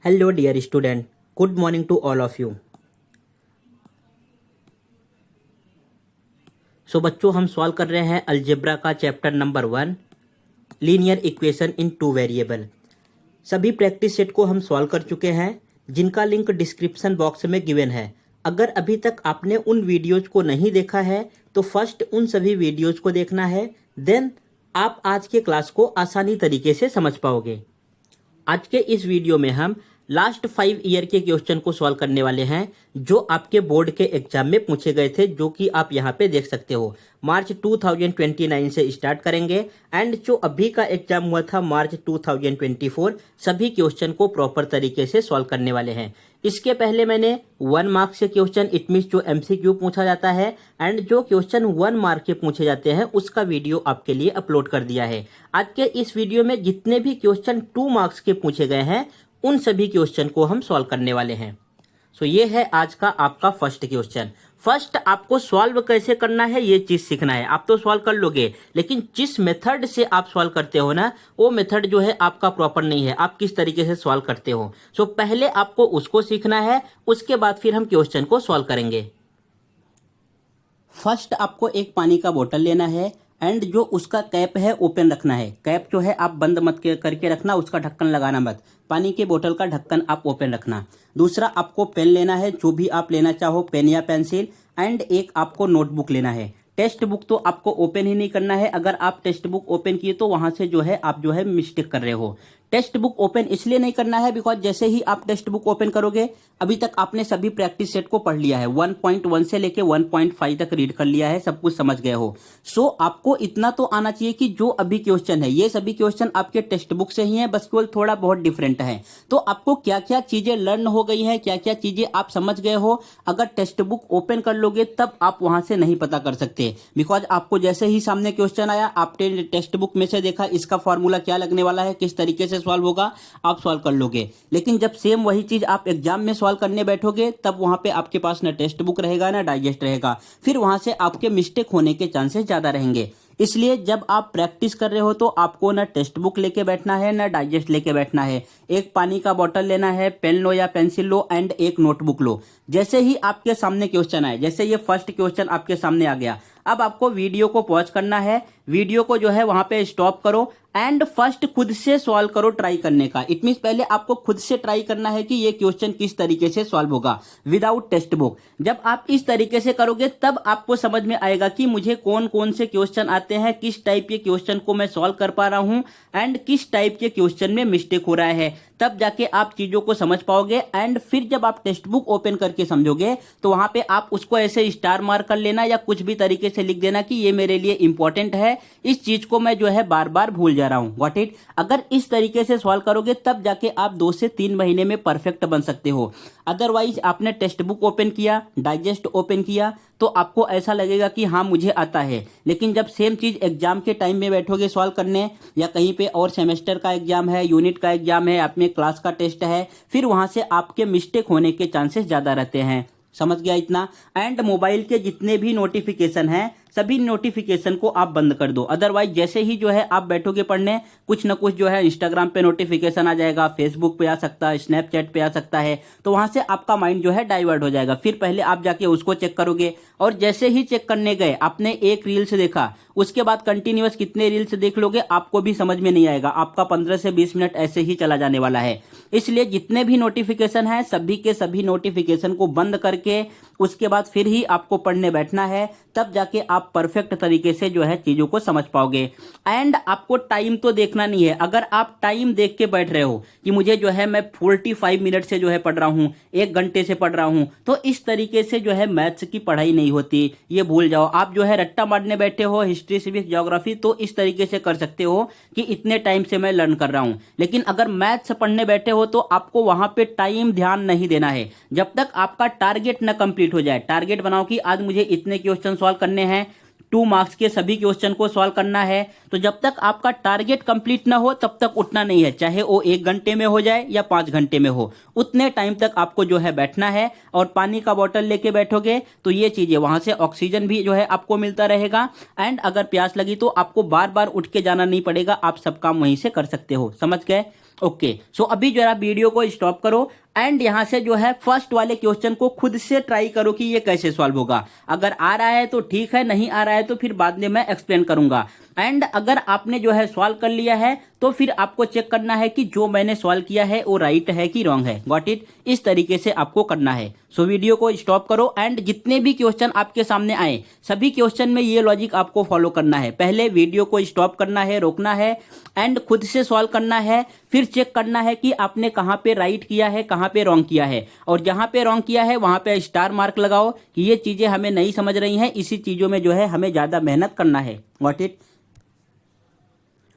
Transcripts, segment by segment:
Hello dear student, good morning to all of you. So बच्चों, हम solve कर रहे हैं अलजेब्रा का chapter number 1, linear equation in two variable. सभी प्रैक्टिस सेट को हम सॉल्व कर चुके हैं, जिनका लिंक डिस्क्रिप्शन बॉक्स में गिवन है। अगर अभी तक आपने उन वीडियोज को नहीं देखा है तो फर्स्ट उन सभी वीडियोज को देखना है, देन आप आज के क्लास को आसानी तरीके से समझ पाओगे। आज के इस वीडियो में हम लास्ट 5 ईयर के क्वेश्चन को सॉल्व करने वाले हैं, जो आपके बोर्ड के एग्जाम में पूछे गए थे, जो कि आप यहाँ पे देख सकते हो। मार्च 2029 से स्टार्ट करेंगे एंड जो अभी का एग्जाम हुआ था मार्च 2024, सभी क्वेश्चन को प्रॉपर तरीके से सॉल्व करने वाले हैं। इसके पहले मैंने 1 मार्क्स से क्वेश्चन, इट मीन्स जो MCQ पूछा जाता है एंड जो क्वेश्चन 1 मार्क के पूछे जाते हैं, उसका वीडियो आपके लिए अपलोड कर दिया है। आज के इस वीडियो में जितने भी क्वेश्चन 2 मार्क्स के पूछे गए हैं, उन सभी क्वेश्चन को हम सॉल्व करने वाले हैं। सो ये है आज का आपका फर्स्ट क्वेश्चन। फर्स्ट आपको सॉल्व कैसे करना है ये चीज सीखना है। आप तो सॉल्व कर लोगे, लेकिन जिस मेथड से आप सॉल्व करते हो ना, वो मेथड जो है आपका प्रॉपर नहीं है। आप किस तरीके से सॉल्व करते हो, सो पहले आपको उसको सीखना है, उसके बाद फिर हम क्वेश्चन को सॉल्व करेंगे। फर्स्ट आपको एक पानी का बोतल लेना है एंड जो उसका कैप है ओपन रखना है। कैप जो है आप बंद मत करके रखना, उसका ढक्कन लगाना मत। पानी के बोतल का ढक्कन आप ओपन रखना। दूसरा आपको पेन लेना है, जो भी आप लेना चाहो, पेन या पेंसिल, एंड एक आपको नोटबुक लेना है। टेक्स्ट बुक तो आपको ओपन ही नहीं करना है। अगर आप टेक्स्ट बुक ओपन किए तो वहां से जो है आप जो है मिस्टेक कर रहे हो। टेक्स्ट बुक ओपन इसलिए नहीं करना है बिकॉज जैसे ही आप टेक्स्ट बुक ओपन करोगे, अभी तक आपने सभी प्रैक्टिस सेट को पढ़ लिया है, 1.1 से लेके 1.5 तक रीड कर लिया है, सब कुछ समझ गए हो। सो आपको इतना तो आना चाहिए कि जो अभी क्वेश्चन है, ये सभी क्वेश्चन आपके टेक्स्ट बुक से ही है, बस केवल थोड़ा बहुत डिफरेंट है। तो आपको क्या क्या चीजें लर्न हो गई है, क्या क्या चीजें आप समझ गए हो, अगर टेक्स्ट बुक ओपन कर लोगे तब आप वहां से नहीं पता कर सकते। बिकॉज आपको जैसे ही सामने क्वेश्चन आया, आपने टेक्स्ट बुक में से देखा इसका फॉर्मूला क्या लगने वाला है, किस तरीके से सॉल्व होगा, आप सॉल्व कर लोगे। लेकिन जब सेम वही चीज आप एग्जाम में सॉल्व करने बैठोगे, तब वहां पे आपके पास ना टेक्स्ट बुक रहेगा ना डाइजेस्ट रहेगा, फिर वहां से आपके मिस्टेक होने के चांसेस ज्यादा रहेंगे। इसलिए जब आप प्रैक्टिस कर रहे हो तो आपको ना टेक्स्ट बुक लेके बैठना है, ना डाइजेस्ट लेके बैठना है। एक पानी का बोतल लेना है, पेन लो या पेंसिल लो एंड एक नोटबुक लो। जैसे ही आपके सामने क्वेश्चन आए, जैसे ये फर्स्ट क्वेश्चन आपके सामने आ गया, अब आपको वीडियो को पॉज करना है, वीडियो को जो है वहां पे स्टॉप करो एंड फर्स्ट खुद से सॉल्व करो ट्राई करने का। इट मींस पहले आपको खुद से ट्राई करना है कि ये क्वेश्चन किस तरीके से सॉल्व होगा विदाउट टेक्स्ट बुक। जब आप इस तरीके से करोगे तब आपको समझ में आएगा कि मुझे कौन कौन से क्वेश्चन आते हैं, किस टाइप के क्वेश्चन को मैं सॉल्व कर पा रहा हूं एंड किस टाइप के क्वेश्चन में मिस्टेक हो रहा है। तब जाके आप चीजों को समझ पाओगे एंड फिर जब आप टेक्स्ट बुक ओपन करके समझोगे तो वहां पे आप उसको ऐसे स्टार मार्क कर लेना या कुछ भी तरीके से लिख देना कि ये मेरे लिए इंपॉर्टेंट है, इस चीज को मैं जो है बार बार भूल जा रहा हूं। Got it? अगर इस तरीके से सॉल्व करोगे तब जाके आप 2 से 3 महीने में परफेक्ट बन सकते हो। अदरवाइज आपने टेक्स्ट बुक ओपन किया, डाइजेस्ट ओपन किया, तो आपको ऐसा लगेगा कि हाँ मुझे आता है, लेकिन जब सेम चीज एग्जाम के टाइम में बैठोगे सॉल्व करने, या कहीं पे और सेमेस्टर का एग्जाम है, यूनिट का एग्जाम है, आप में क्लास का टेस्ट है, फिर वहां से आपके मिस्टेक होने के चांसेस ज्यादा रहते हैं। समझ गया इतना? एंड मोबाइल के जितने भी नोटिफिकेशन हैं, सभी नोटिफिकेशन को आप बंद कर दो। अदरवाइज जैसे ही जो है आप बैठोगे पढ़ने, कुछ ना कुछ जो है इंस्टाग्राम पे नोटिफिकेशन आ जाएगा, फेसबुक पे आ सकता है, स्नैपचैट पे आ सकता है, तो वहां से आपका माइंड जो है डाइवर्ट हो जाएगा। फिर पहले आप जाके उसको चेक करोगे, और जैसे ही चेक करने गए आपने एक रील्स देखा, उसके बाद कंटिन्यूअस कितने रील्स देख लोगे आपको भी समझ में नहीं आएगा। आपका 15 से 20 मिनट ऐसे ही चला जाने वाला है। इसलिए जितने भी नोटिफिकेशन है, सभी के सभी नोटिफिकेशन को बंद करके उसके बाद फिर ही आपको पढ़ने बैठना है, तब जाके आप परफेक्ट तरीके से जो है चीजों को समझ पाओगे। एंड आपको टाइम तो देखना नहीं है। अगर आप टाइम देख के बैठ रहे हो कि मुझे जो है मैं 45 मिनट से जो है पढ़ रहा हूं, 1 घंटे से पढ़ रहा हूं, तो इस तरीके से जो है मैथ्स की पढ़ाई नहीं होती, ये भूल जाओ। आप जो है रट्टा मारने बैठे हो हिस्ट्री, सिविक्स, ज्योग्राफी, तो इस तरीके से कर सकते हो कि इतने टाइम से मैं लर्न कर रहा हूं। लेकिन अगर मैथ्स पढ़ने बैठे हो तो आपको वहां पे टाइम ध्यान नहीं देना है जब तक आपका टारगेट न कंप्लीट हो जाए। टारगेट बनाओ कि आज मुझे इतने क्वेश्चन सॉल्व करने हैं, 2 मार्क्स के सभी क्वेश्चन को सॉल्व करना है। तो जब तक आपका टारगेट कंप्लीट ना हो तब तक उठना नहीं है, चाहे वो 1 घंटे में हो जाए या 5 घंटे में हो, उतने टाइम तक आपको जो है बैठना है। और पानी का बोतल लेके बैठोगे तो ये चीजें, वहां से ऑक्सीजन भी जो है आपको मिलता रहेगा। एंड अगर प्यास लगी तो आपको बार बार उठ के जाना नहीं पड़ेगा, आप सब काम वहीं से कर सकते हो। समझ गए? ओके, सो अभी जरा वीडियो को स्टॉप करो एंड यहां से जो है फर्स्ट वाले क्वेश्चन को खुद से ट्राई करो कि ये कैसे सॉल्व होगा। अगर आ रहा है तो ठीक है, नहीं आ रहा है तो फिर बाद में मैं एक्सप्लेन करूंगा। एंड अगर आपने जो है सॉल्व कर लिया है तो फिर आपको चेक करना है कि जो मैंने सॉल्व किया है वो राइट है कि रॉन्ग है। Got it? इस तरीके से आपको करना है। सो वीडियो को स्टॉप करो एंड जितने भी क्वेश्चन आपके सामने आए सभी क्वेश्चन में ये लॉजिक आपको फॉलो करना है। पहले वीडियो को स्टॉप करना है, रोकना है एंड खुद से सॉल्व करना है। फिर चेक करना है कि आपने कहां पे राइट किया है, कहां पे रॉन्ग किया है। और जहां पे रॉन्ग किया है वहां पे स्टार मार्क लगाओ कि ये चीजें हमें नहीं समझ रही हैं, इसी चीजों में जो है हमें ज्यादा मेहनत करना है। Got it?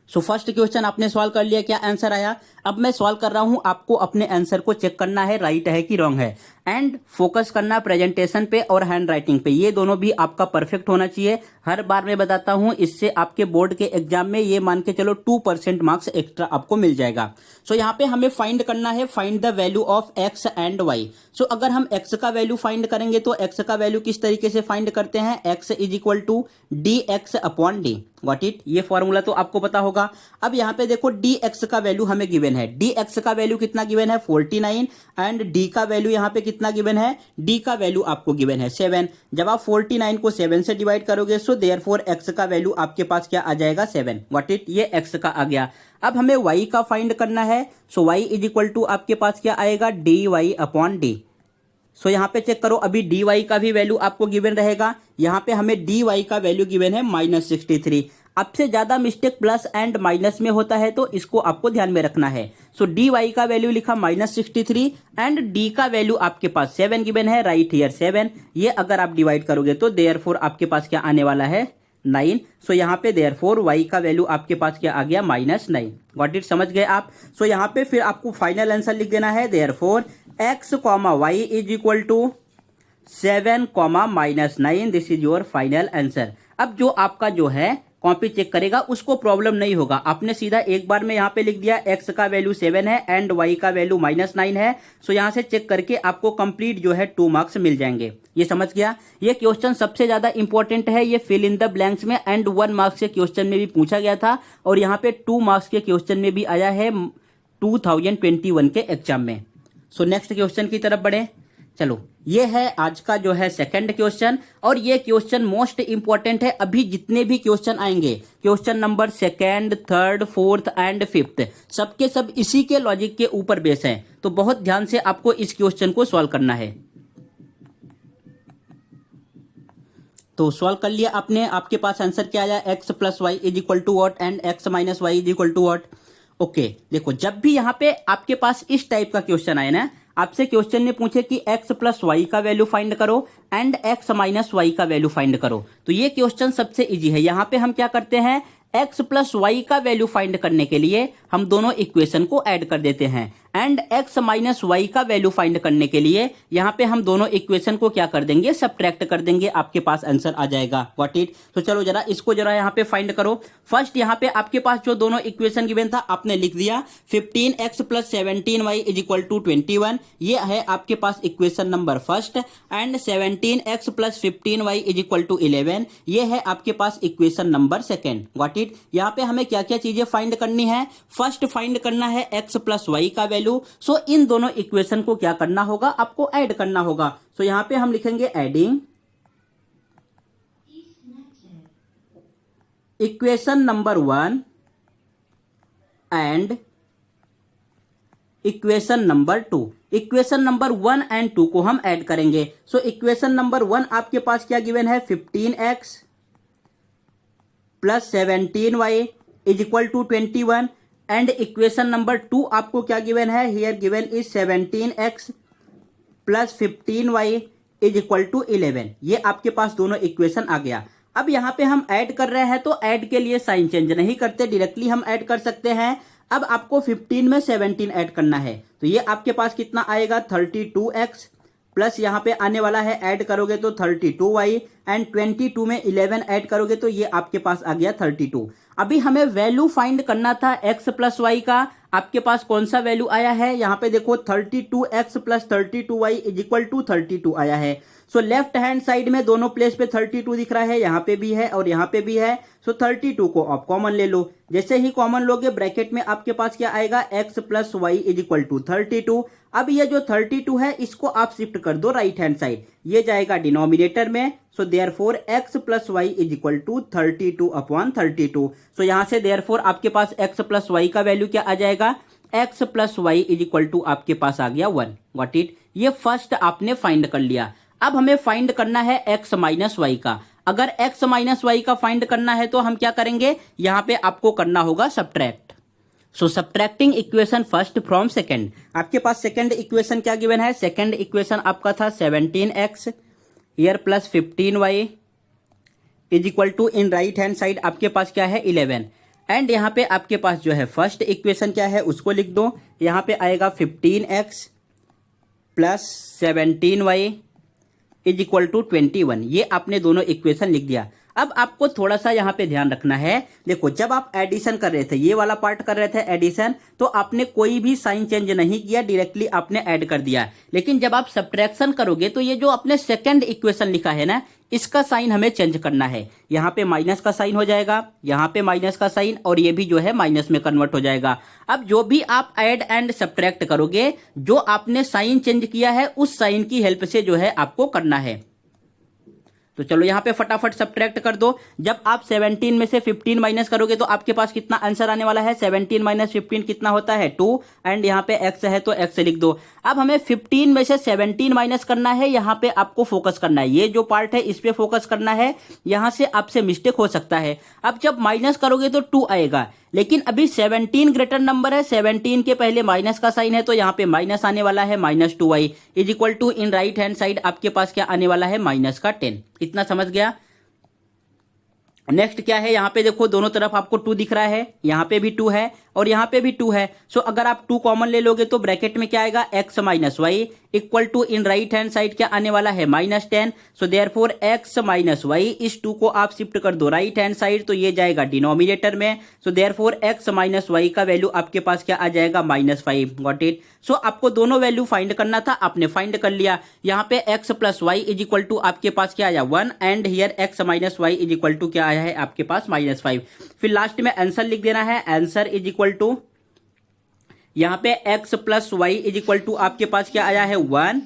So first question आपने सॉल्व कर लिया, क्या आंसर आया? अब मैं सॉल्व कर रहा हूं, आपको अपने आंसर को चेक करना है राइट है कि रॉन्ग है। एंड फोकस करना प्रेजेंटेशन पे और हैंड राइटिंग पे, ये दोनों भी आपका परफेक्ट होना चाहिए। हर बार मैं बताता हूं, इससे आपके बोर्ड के एग्जाम में ये मान के चलो 2% मार्क्स एक्स्ट्रा आपको मिल जाएगा। सो यहाँ पे हमें फाइंड करना है, find the value of x and y. So अगर हम एक्स का वैल्यू फाइंड करेंगे तो एक्स का वैल्यू किस तरीके से फाइंड करते हैं? X is equal to d x upon d. What it? ये फॉर्मूला तो आपको पता होगा। अब यहाँ पे देखो डी एक्स का वैल्यू हमें गिवन है, डी एक्स का वैल्यू कितना गिवन है? 49। एंड डी का वैल्यू यहाँ पे कितना गिवन है? डी का वैल्यू आपको गिवन है 7। जब आप 49 को 7 से डिवाइड करोगे सो देयरफॉर एक्स का वैल्यू आपके पास क्या आ जाएगा? 7। What it? ये एक्स का आ गया। अब हमें वाई का फाइंड करना है। So y is equal to आपके पास क्या आएगा? D y upon D. So यहाँ पे चेक करो, अभी डी वाई का भी वैल्यू आपको गिवन रहेगा। यहाँ पे हमें डी वाई का वैल्यू गिवन है -63। अब से ज्यादा मिस्टेक प्लस एंड माइनस में होता है तो इसको आपको ध्यान में रखना है। सो डी वाई का वैल्यू लिखा -63 एंड डी का वैल्यू आपके पास 7 गिवन है, राइट हियर 7। ये अगर आप डिवाइड करोगे तो देयरफॉर आपके पास क्या आने वाला है? 9। सो यहाँ पे देयरफॉर वाई का वैल्यू आपके पास क्या आ गया? -9। Got it? समझ गए आप? सो यहाँ पे फिर आपको फाइनल आंसर लिख देना है, therefore x comma y is equal to 7 -9। This is your final answer. अब जो आपका जो है कॉपी चेक करेगा उसको प्रॉब्लम नहीं होगा, आपने सीधा एक बार में यहाँ पे लिख दिया एक्स का वैल्यू 7 है एंड वाई का वैल्यू -9 है। सो यहाँ से चेक करके आपको कंप्लीट जो है 2 मार्क्स मिल जाएंगे। ये समझ गया? ये क्वेश्चन सबसे ज्यादा इंपॉर्टेंट है, ये फिल इन द ब्लैंक्स में एंड 1 मार्क्स के क्वेश्चन में भी पूछा गया था और यहाँ पे 2 मार्क्स के क्वेश्चन में भी आया है 2021 के एग्जाम में। सो नेक्स्ट क्वेश्चन की तरफ बढ़े। चलो, ये है आज का जो है सेकंड क्वेश्चन और ये क्वेश्चन मोस्ट इंपॉर्टेंट है। अभी जितने भी क्वेश्चन आएंगे, question number 2nd, 3rd, 4th and 5th, सबके सब इसी के लॉजिक के ऊपर बेस हैं। तो बहुत ध्यान से आपको इस क्वेश्चन को सॉल्व करना है। तो सॉल्व कर लिया आपने, आपके पास आंसर क्या आया? X plus y is equal to what and x minus y is equal to what. Okay, देखो जब भी यहाँ पे आपके पास इस टाइप का क्वेश्चन आए ना, आपसे क्वेश्चन ने पूछे कि x प्लस वाई का वैल्यू फाइंड करो एंड x माइनस वाई का वैल्यू फाइंड करो, तो ये क्वेश्चन सबसे इजी है। यहाँ पे हम क्या करते हैं? x प्लस वाई का वैल्यू फाइंड करने के लिए हम दोनों इक्वेशन को ऐड कर देते हैं एंड x माइनस वाई का वैल्यू फाइंड करने के लिए यहाँ पे हम दोनों इक्वेशन को क्या कर देंगे? सब्ट्रैक्ट कर देंगे, आपके पास आंसर आ जाएगा। What it? तो चलो जरा इसको जरा यहाँ पे फाइंड करो। फर्स्ट यहाँ पे आपके पास जो दोनों इक्वेशन गिवन था आपने लिख दिया 15x plus 17y is equal to 21। ये है आपके पास equation number first and 17x plus 15y is equal to 11, ये है आपके पास equation number second. What it? यहाँ पे हमें क्या क्या चीजें फाइंड करनी है? फर्स्ट फाइंड करना है x प्लस वाई का वैल्यू। सो इन दोनों इक्वेशन को क्या करना होगा? आपको ऐड करना होगा। सो यहां पे हम लिखेंगे adding equation number 1 and equation number 2। Equation number 1 and 2 को हम ऐड करेंगे। सो इक्वेशन नंबर 1 आपके पास क्या गिवन है? 15x plus 17y is equal to 21 and equation number 2 आपको क्या गिवन है? Here given is 17x plus 15y is equal to 11। ये आपके पास दोनों इक्वेशन आ गया। अब यहाँ पे हम ऐड कर रहे हैं तो ऐड के लिए साइन चेंज नहीं करते, डायरेक्टली हम ऐड कर सकते हैं। अब आपको 15 में 17 ऐड करना है तो ये आपके पास कितना आएगा? 32x प्लस यहाँ पे आने वाला है ऐड करोगे तो 32y एंड 22 में 11 ऐड करोगे तो ये आपके पास आ गया 32। अभी हमें वैल्यू फाइंड करना था x प्लस वाई का। आपके पास कौन सा वैल्यू आया है, यहाँ पे देखो 32x plus 32y is equal to 32 आया है। सो लेफ्ट हैंड साइड में दोनों प्लेस पे 32 दिख रहा है, यहाँ पे भी है और यहाँ पे भी है। सो 32 को आप कॉमन ले लो। जैसे ही कॉमन लोगे ब्रैकेट में आपके पास क्या आएगा, x plus y is equal to 32। अब ये जो 32 है इसको आप शिफ्ट कर दो राइट हैंड साइड, ये जाएगा डिनोमिनेटर में। So therefore x plus y is equal to 32 upon 32। So यहां से देयरफॉर आपके पास x प्लस वाई का वैल्यू क्या आ जाएगा, x plus y is equal to आपके पास आ गया 1। गॉट इट, ये फर्स्ट आपने फाइंड कर लिया। अब हमें फाइंड करना है x माइनस वाई का। अगर x माइनस वाई का फाइंड करना है तो हम क्या करेंगे, यहां पे आपको करना होगा subtract. So subtracting equation first from second. आपके पास सेकंड इक्वेशन क्या गिवन है, सेकंड इक्वेशन आपका था 17x here plus 15y is equal to in right hand side आपके पास क्या है 11। एंड यहाँ पे आपके पास जो है फर्स्ट इक्वेशन क्या है उसको लिख दो। यहाँ पे आएगा 15x plus 17y is equal to 21। ये आपने दोनों इक्वेशन लिख दिया। अब आपको थोड़ा सा यहाँ पे ध्यान रखना है, देखो जब आप एडिशन कर रहे थे, ये वाला पार्ट कर रहे थे एडिशन, तो आपने कोई भी साइन चेंज नहीं किया, डायरेक्टली आपने ऐड कर दिया। लेकिन जब आप सब्ट्रैक्शन करोगे तो ये जो आपने सेकंड इक्वेशन लिखा है ना, इसका साइन हमें चेंज करना है। यहाँ पे माइनस का साइन हो जाएगा, यहाँ पे माइनस का साइन, और ये भी जो है माइनस में कन्वर्ट हो जाएगा। अब जो भी आप ऐड एंड सब्ट्रैक्ट करोगे, जो आपने साइन चेंज किया है उस साइन की हेल्प से जो है आपको करना है। तो चलो यहाँ पे फटाफट सब्ट्रैक्ट कर दो। जब आप 17 में से 15 माइनस करोगे तो आपके पास कितना आंसर आने वाला है, 17 माइनस 15 कितना होता है 2। एंड यहाँ पे x है तो x लिख दो। अब हमें 15 में से 17 माइनस करना है, यहाँ पे आपको फोकस करना है, ये जो पार्ट है इस पे फोकस करना है। यहाँ से आपसे मिस्टेक हो सकता है। अब जब माइनस करोगे तो 2 आएगा, लेकिन अभी 17 ग्रेटर नंबर है, 17 के पहले माइनस का साइन है तो यहाँ पे माइनस आने वाला है -2y is equal to in right hand side आपके पास क्या आने वाला है -10। इतना समझ गया। नेक्स्ट क्या है, यहाँ पे देखो दोनों तरफ आपको 2 दिख रहा है, यहाँ पे भी 2 है और यहाँ पे भी 2 है। सो अगर आप 2 कॉमन ले लोगे तो ब्रैकेट में क्या आएगा, x minus y equal to in right hand side क्या आने वाला है -10। So therefore x minus y, इस 2 को आप शिफ्ट कर दो राइट हैंड साइड तो ये जाएगा डिनोमिनेटर में। So therefore x minus y का वैल्यू आपके पास क्या आ जाएगा -5। Got it. सो आपको दोनों वैल्यू फाइंड करना था, आपने फाइंड कर लिया। यहाँ पे x plus y is equal to आपके पास क्या आया 1 and here x minus y is equal to क्या आया है आपके पास -5। फिर लास्ट में आंसर लिख देना है, आंसर इज इक्वल टू यहाँ पे x plus y is equal to आपके पास क्या आया है 1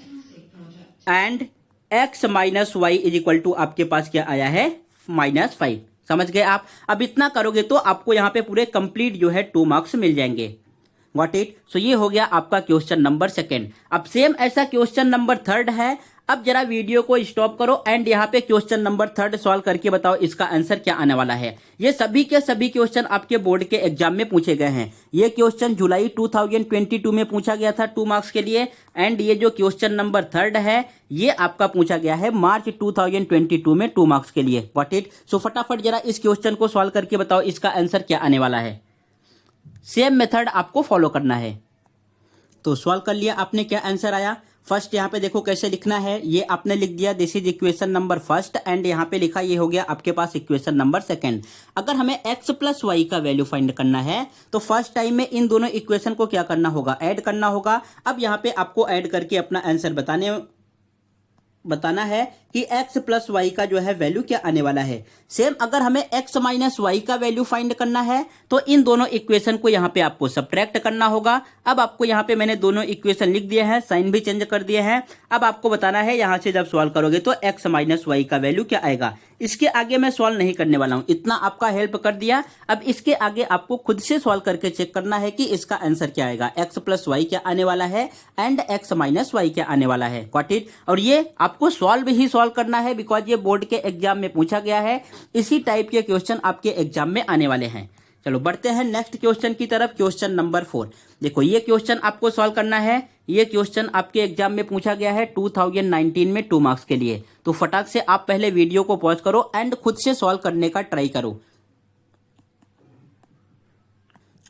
and x minus y is equal to आपके पास क्या आया है -5। समझ गए आप। अब इतना करोगे तो आपको यहाँ पे पूरे कंप्लीट जो है 2 मार्क्स मिल जाएंगे। Got it? सो ये हो गया आपका क्वेश्चन नंबर सेकेंड। अब सेम ऐसा क्वेश्चन नंबर थर्ड है। अब जरा वीडियो को स्टॉप करो एंड यहाँ पे क्वेश्चन नंबर थर्ड सॉल्व करके बताओ इसका आंसर क्या आने वाला है। ये सभी के सभी क्वेश्चन आपके बोर्ड के एग्जाम में पूछे गए हैं। ये क्वेश्चन जुलाई 2022 में पूछा गया था 2 मार्क्स के लिए, एंड ये जो क्वेश्चन नंबर थर्ड है ये आपका पूछा गया है मार्च 2022 में 2 मार्क्स के लिए। Got it. सो फटाफट जरा इस क्वेश्चन को सॉल्व करके बताओ इसका आंसर क्या आने वाला है। सेम मेथड आपको फॉलो करना है। तो सॉल्व कर लिया आपने, क्या आंसर आया। फर्स्ट यहाँ पे देखो कैसे लिखना है, ये आपने लिख दिया this is equation number first, and यहाँ पे लिखा ये हो गया आपके पास इक्वेशन नंबर सेकंड। अगर हमें x प्लस वाई का वैल्यू फाइंड करना है तो फर्स्ट टाइम में इन दोनों इक्वेशन को क्या करना होगा, ऐड करना होगा। अब यहाँ पे आपको ऐड करके अपना आंसर बताना है कि x प्लस वाई का जो है वैल्यू क्या आने वाला है। सेम अगर हमें x माइनस वाई का वैल्यू फाइंड करना है तो इन दोनों इक्वेशन को यहाँ पे आपको सब्ट्रैक्ट करना होगा। अब आपको यहाँ पे मैंने दोनों इक्वेशन लिख दिए हैं, साइन भी चेंज कर दिए हैं। अब आपको बताना है यहाँ से जब सॉल्व करोगे तो x माइनस वाई का वैल्यू क्या आएगा। इसके आगे मैं सॉल्व नहीं करने वाला हूँ, इतना आपका हेल्प कर दिया। अब इसके आगे आपको खुद से सॉल्व करके चेक करना है कि इसका आंसर क्या आएगा, x प्लस वाई क्या आने वाला है एंड x माइनस वाई क्या आने वाला है। Got it. और ये आपको सॉल्व ही सॉल्व करना है बिकॉज ये बोर्ड के एग्जाम में पूछा गया है। इसी टाइप के क्वेश्चन आपके एग्जाम में आने वाले हैं। चलो बढ़ते हैं नेक्स्ट क्वेश्चन की तरफ, क्वेश्चन नंबर 4। देखो ये क्वेश्चन आपको सॉल्व करना है। ये क्वेश्चन आपके एग्जाम में पूछा गया है 2019 में 2 मार्क्स के लिए। तो फटाक से आप पहले वीडियो को पॉज करो एंड खुद से सॉल्व करने का ट्राई करो।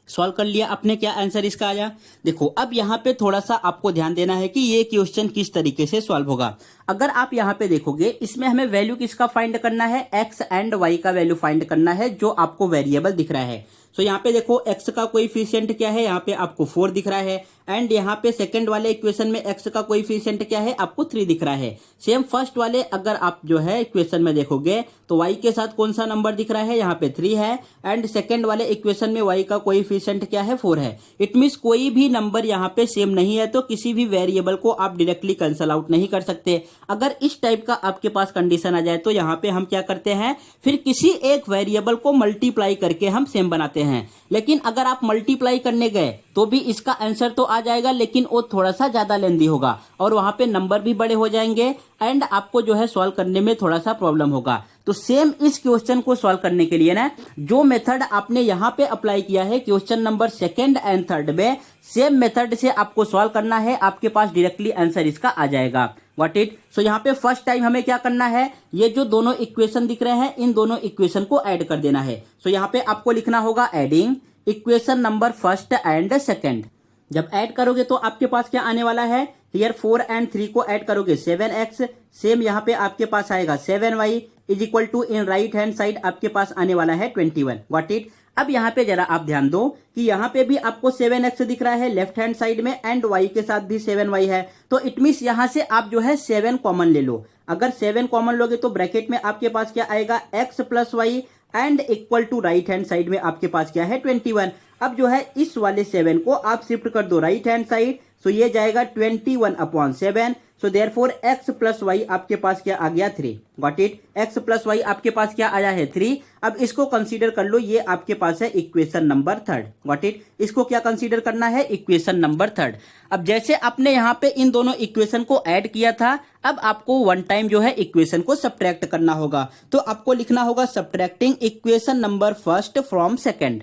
सॉल्व कर लिया आपने, क्या आंसर इसका आया। देखो अब यहाँ पे थोड़ा सा आपको ध्यान देना है कि ये क्वेश्चन किस तरीके से सॉल्व होगा। अगर आप यहाँ पे देखोगे, इसमें हमें वैल्यू किसका फाइंड करना है, एक्स एंड वाई का वैल्यू फाइंड करना है, जो आपको वेरिएबल दिख रहा है। सो यहाँ पे देखो एक्स का कोएफिशिएंट क्या है, यहाँ पे आपको 4 दिख रहा है, एंड यहाँ पे सेकंड वाले इक्वेशन में एक्स का कोएफिशिएंट क्या है, आपको 3 दिख रहा है। सेम फर्स्ट वाले अगर आप जो है इक्वेशन में देखोगे तो वाई के साथ कौन सा नंबर दिख रहा है, यहाँ पे 3 है, एंड सेकंड वाले इक्वेशन में वाई का कोएफिशिएंट क्या है, 4 है। इट मींस कोई भी नंबर यहाँ पे सेम नहीं है, तो किसी भी वेरिएबल को आप डायरेक्टली कैंसल आउट नहीं कर सकते। अगर इस टाइप का आपके पास कंडीशन आ जाए तो यहाँ पे हम क्या करते हैं, फिर किसी एक वेरिएबल को मल्टीप्लाई करके हम सेम बनाते हैं। लेकिन अगर आप मल्टीप्लाई करने गए तो भी इसका आंसर तो आ जाएगा, लेकिन वो थोड़ा सा ज्यादा लेंदी होगा और वहां पे नंबर भी बड़े हो जाएंगे, एंड आपको जो है सॉल्व करने में थोड़ा सा प्रॉब्लम होगा। तो सेम इस क्वेश्चन को सॉल्व करने के लिए ना, जो मेथड आपने यहाँ पे अप्लाई किया है क्वेश्चन नंबर 2 एंड 3 में, सेम मेथड से आपको सॉल्व करना है, आपके पास डायरेक्टली आंसर इसका आ जाएगा। What it. सो यहाँ पे फर्स्ट टाइम हमें क्या करना है, ये जो दोनों इक्वेशन दिख रहे हैं इन दोनों इक्वेशन को ऐड कर देना है। सो यहाँ पे आपको लिखना होगा एडिंग इक्वेशन नंबर 1 एंड 2। जब ऐड करोगे तो आपके पास क्या आने वाला है, हियर 4 एंड 3 को ऐड करोगे 7x, सेम यहाँ पे आपके पास आएगा 7y is equal to in right hand side आपके पास आने वाला है 21। What it. अब यहाँ पे जरा आप ध्यान दो कि यहाँ पे भी आपको 7x दिख रहा है लेफ्ट हैंड साइड में, एंड y के साथ भी 7y है, तो इट मीन्स यहाँ से आप जो है 7 कॉमन ले लो। अगर 7 कॉमन लोगे तो ब्रैकेट में आपके पास क्या आएगा, x plus y and equal to right hand side में आपके पास क्या है 21। अब जो है इस वाले 7 को आप शिफ्ट कर दो राइट हैंड साइड, सो ये जाएगा 21/7। So therefore x plus y आपके पास क्या आ गया 3। Got it. x plus y आपके पास क्या आया है 3। अब इसको कंसीडर कर लो, ये आपके पास है इक्वेशन नंबर 3। Got it. इसको क्या कंसीडर करना है, इक्वेशन नंबर 3। अब जैसे आपने यहाँ पे इन दोनों इक्वेशन को ऐड किया था, अब आपको वन टाइम जो है इक्वेशन को सब्ट्रैक्ट करना होगा। तो आपको लिखना होगा सब्ट्रैक्टिंग इक्वेशन नंबर 1 फ्रॉम 2।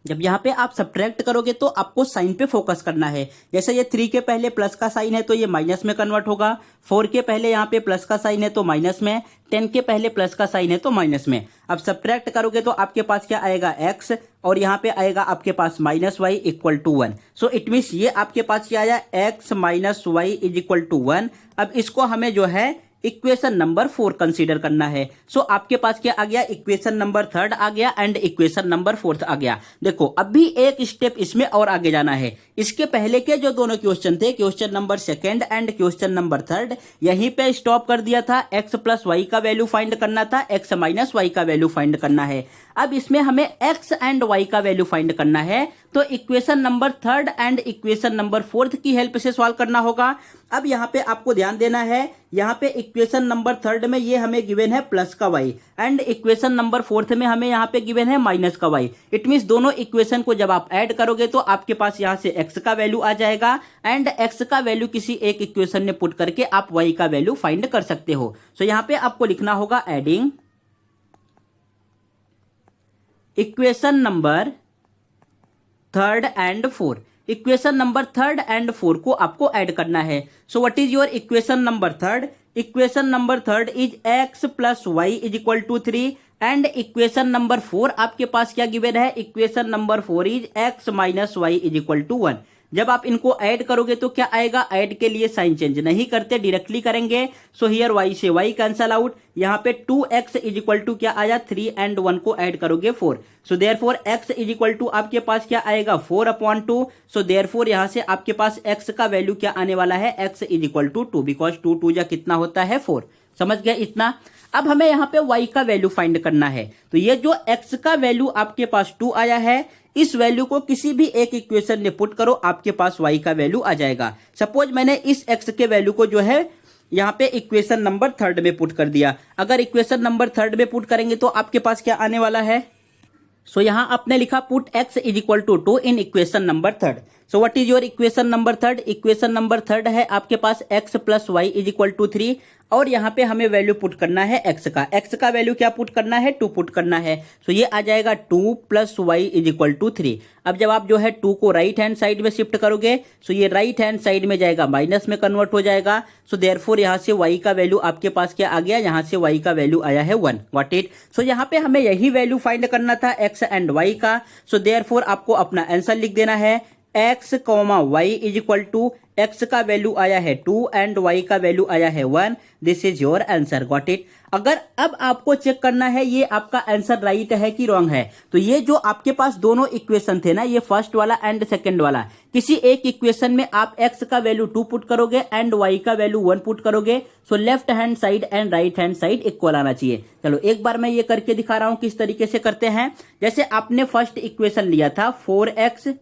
जब यहाँ पे आप सब्ट्रैक्ट करोगे तो आपको साइन पे फोकस करना है। जैसे ये 3 के पहले प्लस का साइन है तो ये माइनस में कन्वर्ट होगा, 4 के पहले यहाँ पे प्लस का साइन है तो माइनस में, 10 के पहले प्लस का साइन है तो माइनस में। अब सब्ट्रैक्ट करोगे तो आपके पास क्या आएगा x, और यहाँ पे आएगा आपके पास -y equal to 1। So it means ये आपके पास क्या आया, x minus y is equal to 1। अब इसको हमें जो है इक्वेशन नंबर 4 कंसीडर करना है। सो आपके पास क्या आ गया, इक्वेशन नंबर 3 आ गया एंड इक्वेशन नंबर 4 आ गया। देखो अभी एक स्टेप इसमें और आगे जाना है। इसके पहले के जो दोनों क्वेश्चन थे, question number 2 and question number 3, यहीं पे स्टॉप कर दिया था। x प्लस वाई का वैल्यू फाइंड करना था, x माइनस वाई का वैल्यू फाइंड करना है। अब इसमें हमें x एंड y का वैल्यू फाइंड करना है, तो equation number 3 and equation number 4 की हेल्प से सॉल्व करना होगा। अब यहाँ पे आपको ध्यान देना है, यहाँ पे इक्वेशन नंबर 3 में ये हमें गिवन है प्लस का y, एंड इक्वेशन नंबर 4 में हमें यहाँ पे गिवन है माइनस का y। इट मीन्स दोनों इक्वेशन को जब आप ऐड करोगे तो आपके पास यहाँ से x का वैल्यू आ जाएगा, एंड x का वैल्यू किसी एक इक्वेशन में पुट करके आप y का वैल्यू फाइंड कर सकते हो। सो यहाँ पे आपको लिखना होगा adding equation number 3 and 4। Equation number 3 and 4 को आपको ऐड करना है। So what is your equation number 3? Equation number 3 is x plus y is equal to 3, and equation number 4 आपके पास क्या गिवन है, equation number 4 is x minus y is equal to 1। जब आप इनको ऐड करोगे तो क्या आएगा, ऐड के लिए साइन चेंज नहीं करते, डायरेक्टली करेंगे। सो हियर y से y कैंसल आउट, यहाँ पे 2x इज इक्वल टू क्या आया 3, एंड 1 को ऐड करोगे 4। So therefore x is equal to आपके पास क्या आएगा 4/2। सो देयरफॉर यहाँ से आपके पास x का वैल्यू क्या आने वाला है, x is equal to 2, because 2 2 जा कितना होता है 4। समझ गए इतना। अब हमें यहाँ पे y का वैल्यू फाइंड करना है, तो ये जो x का वैल्यू आपके पास 2 आया है, इस वैल्यू को किसी भी एक इक्वेशन में पुट करो, आपके पास y का वैल्यू आ जाएगा। सपोज मैंने इस x के वैल्यू को जो है यहाँ पे इक्वेशन नंबर 3 में पुट कर दिया। अगर इक्वेशन नंबर 3 में पुट करेंगे तो आपके पास क्या आने वाला है, सो यहाँ आपने लिखा put x is equal to 2 in equation number 3। So what is your equation number 3? Equation number 3 है आपके पास x plus y is equal to 3। और यहाँ पे हमें वैल्यू पुट करना है x का वैल्यू क्या पुट करना है, 2 पुट करना है। सो ये आ जाएगा 2 + y = 3। अब जब आप जो है 2 को राइट हैंड साइड में शिफ्ट करोगे सो ये राइट हैंड साइड में जाएगा, माइनस में कन्वर्ट हो जाएगा। सो देयरफॉर यहाँ से y का वैल्यू आपके पास क्या आ गया, यहाँ से y का वैल्यू आया है 1। Got it. सो यहाँ पे हमें यही वैल्यू फाइंड करना था x एंड y का। सो देयरफॉर आपको अपना आंसर लिख देना है x, y = x का वैल्यू आया है 2 एंड y का वैल्यू आया है 1। This is your answer. Got it. अगर अब आपको चेक करना है ये आपका आंसर राइट है कि रॉन्ग है, तो ये जो आपके पास दोनों इक्वेशन थे ना, ये फर्स्ट वाला एंड सेकंड वाला, किसी एक इक्वेशन में आप x का वैल्यू 2 पुट करोगे एंड y का वैल्यू 1 पुट करोगे। So left hand side and right hand side equal आना चाहिए। चलो एक बार मैं ये करके दिखा रहा हूं किस तरीके से करते हैं। जैसे आपने फर्स्ट इक्वेशन लिया था 4x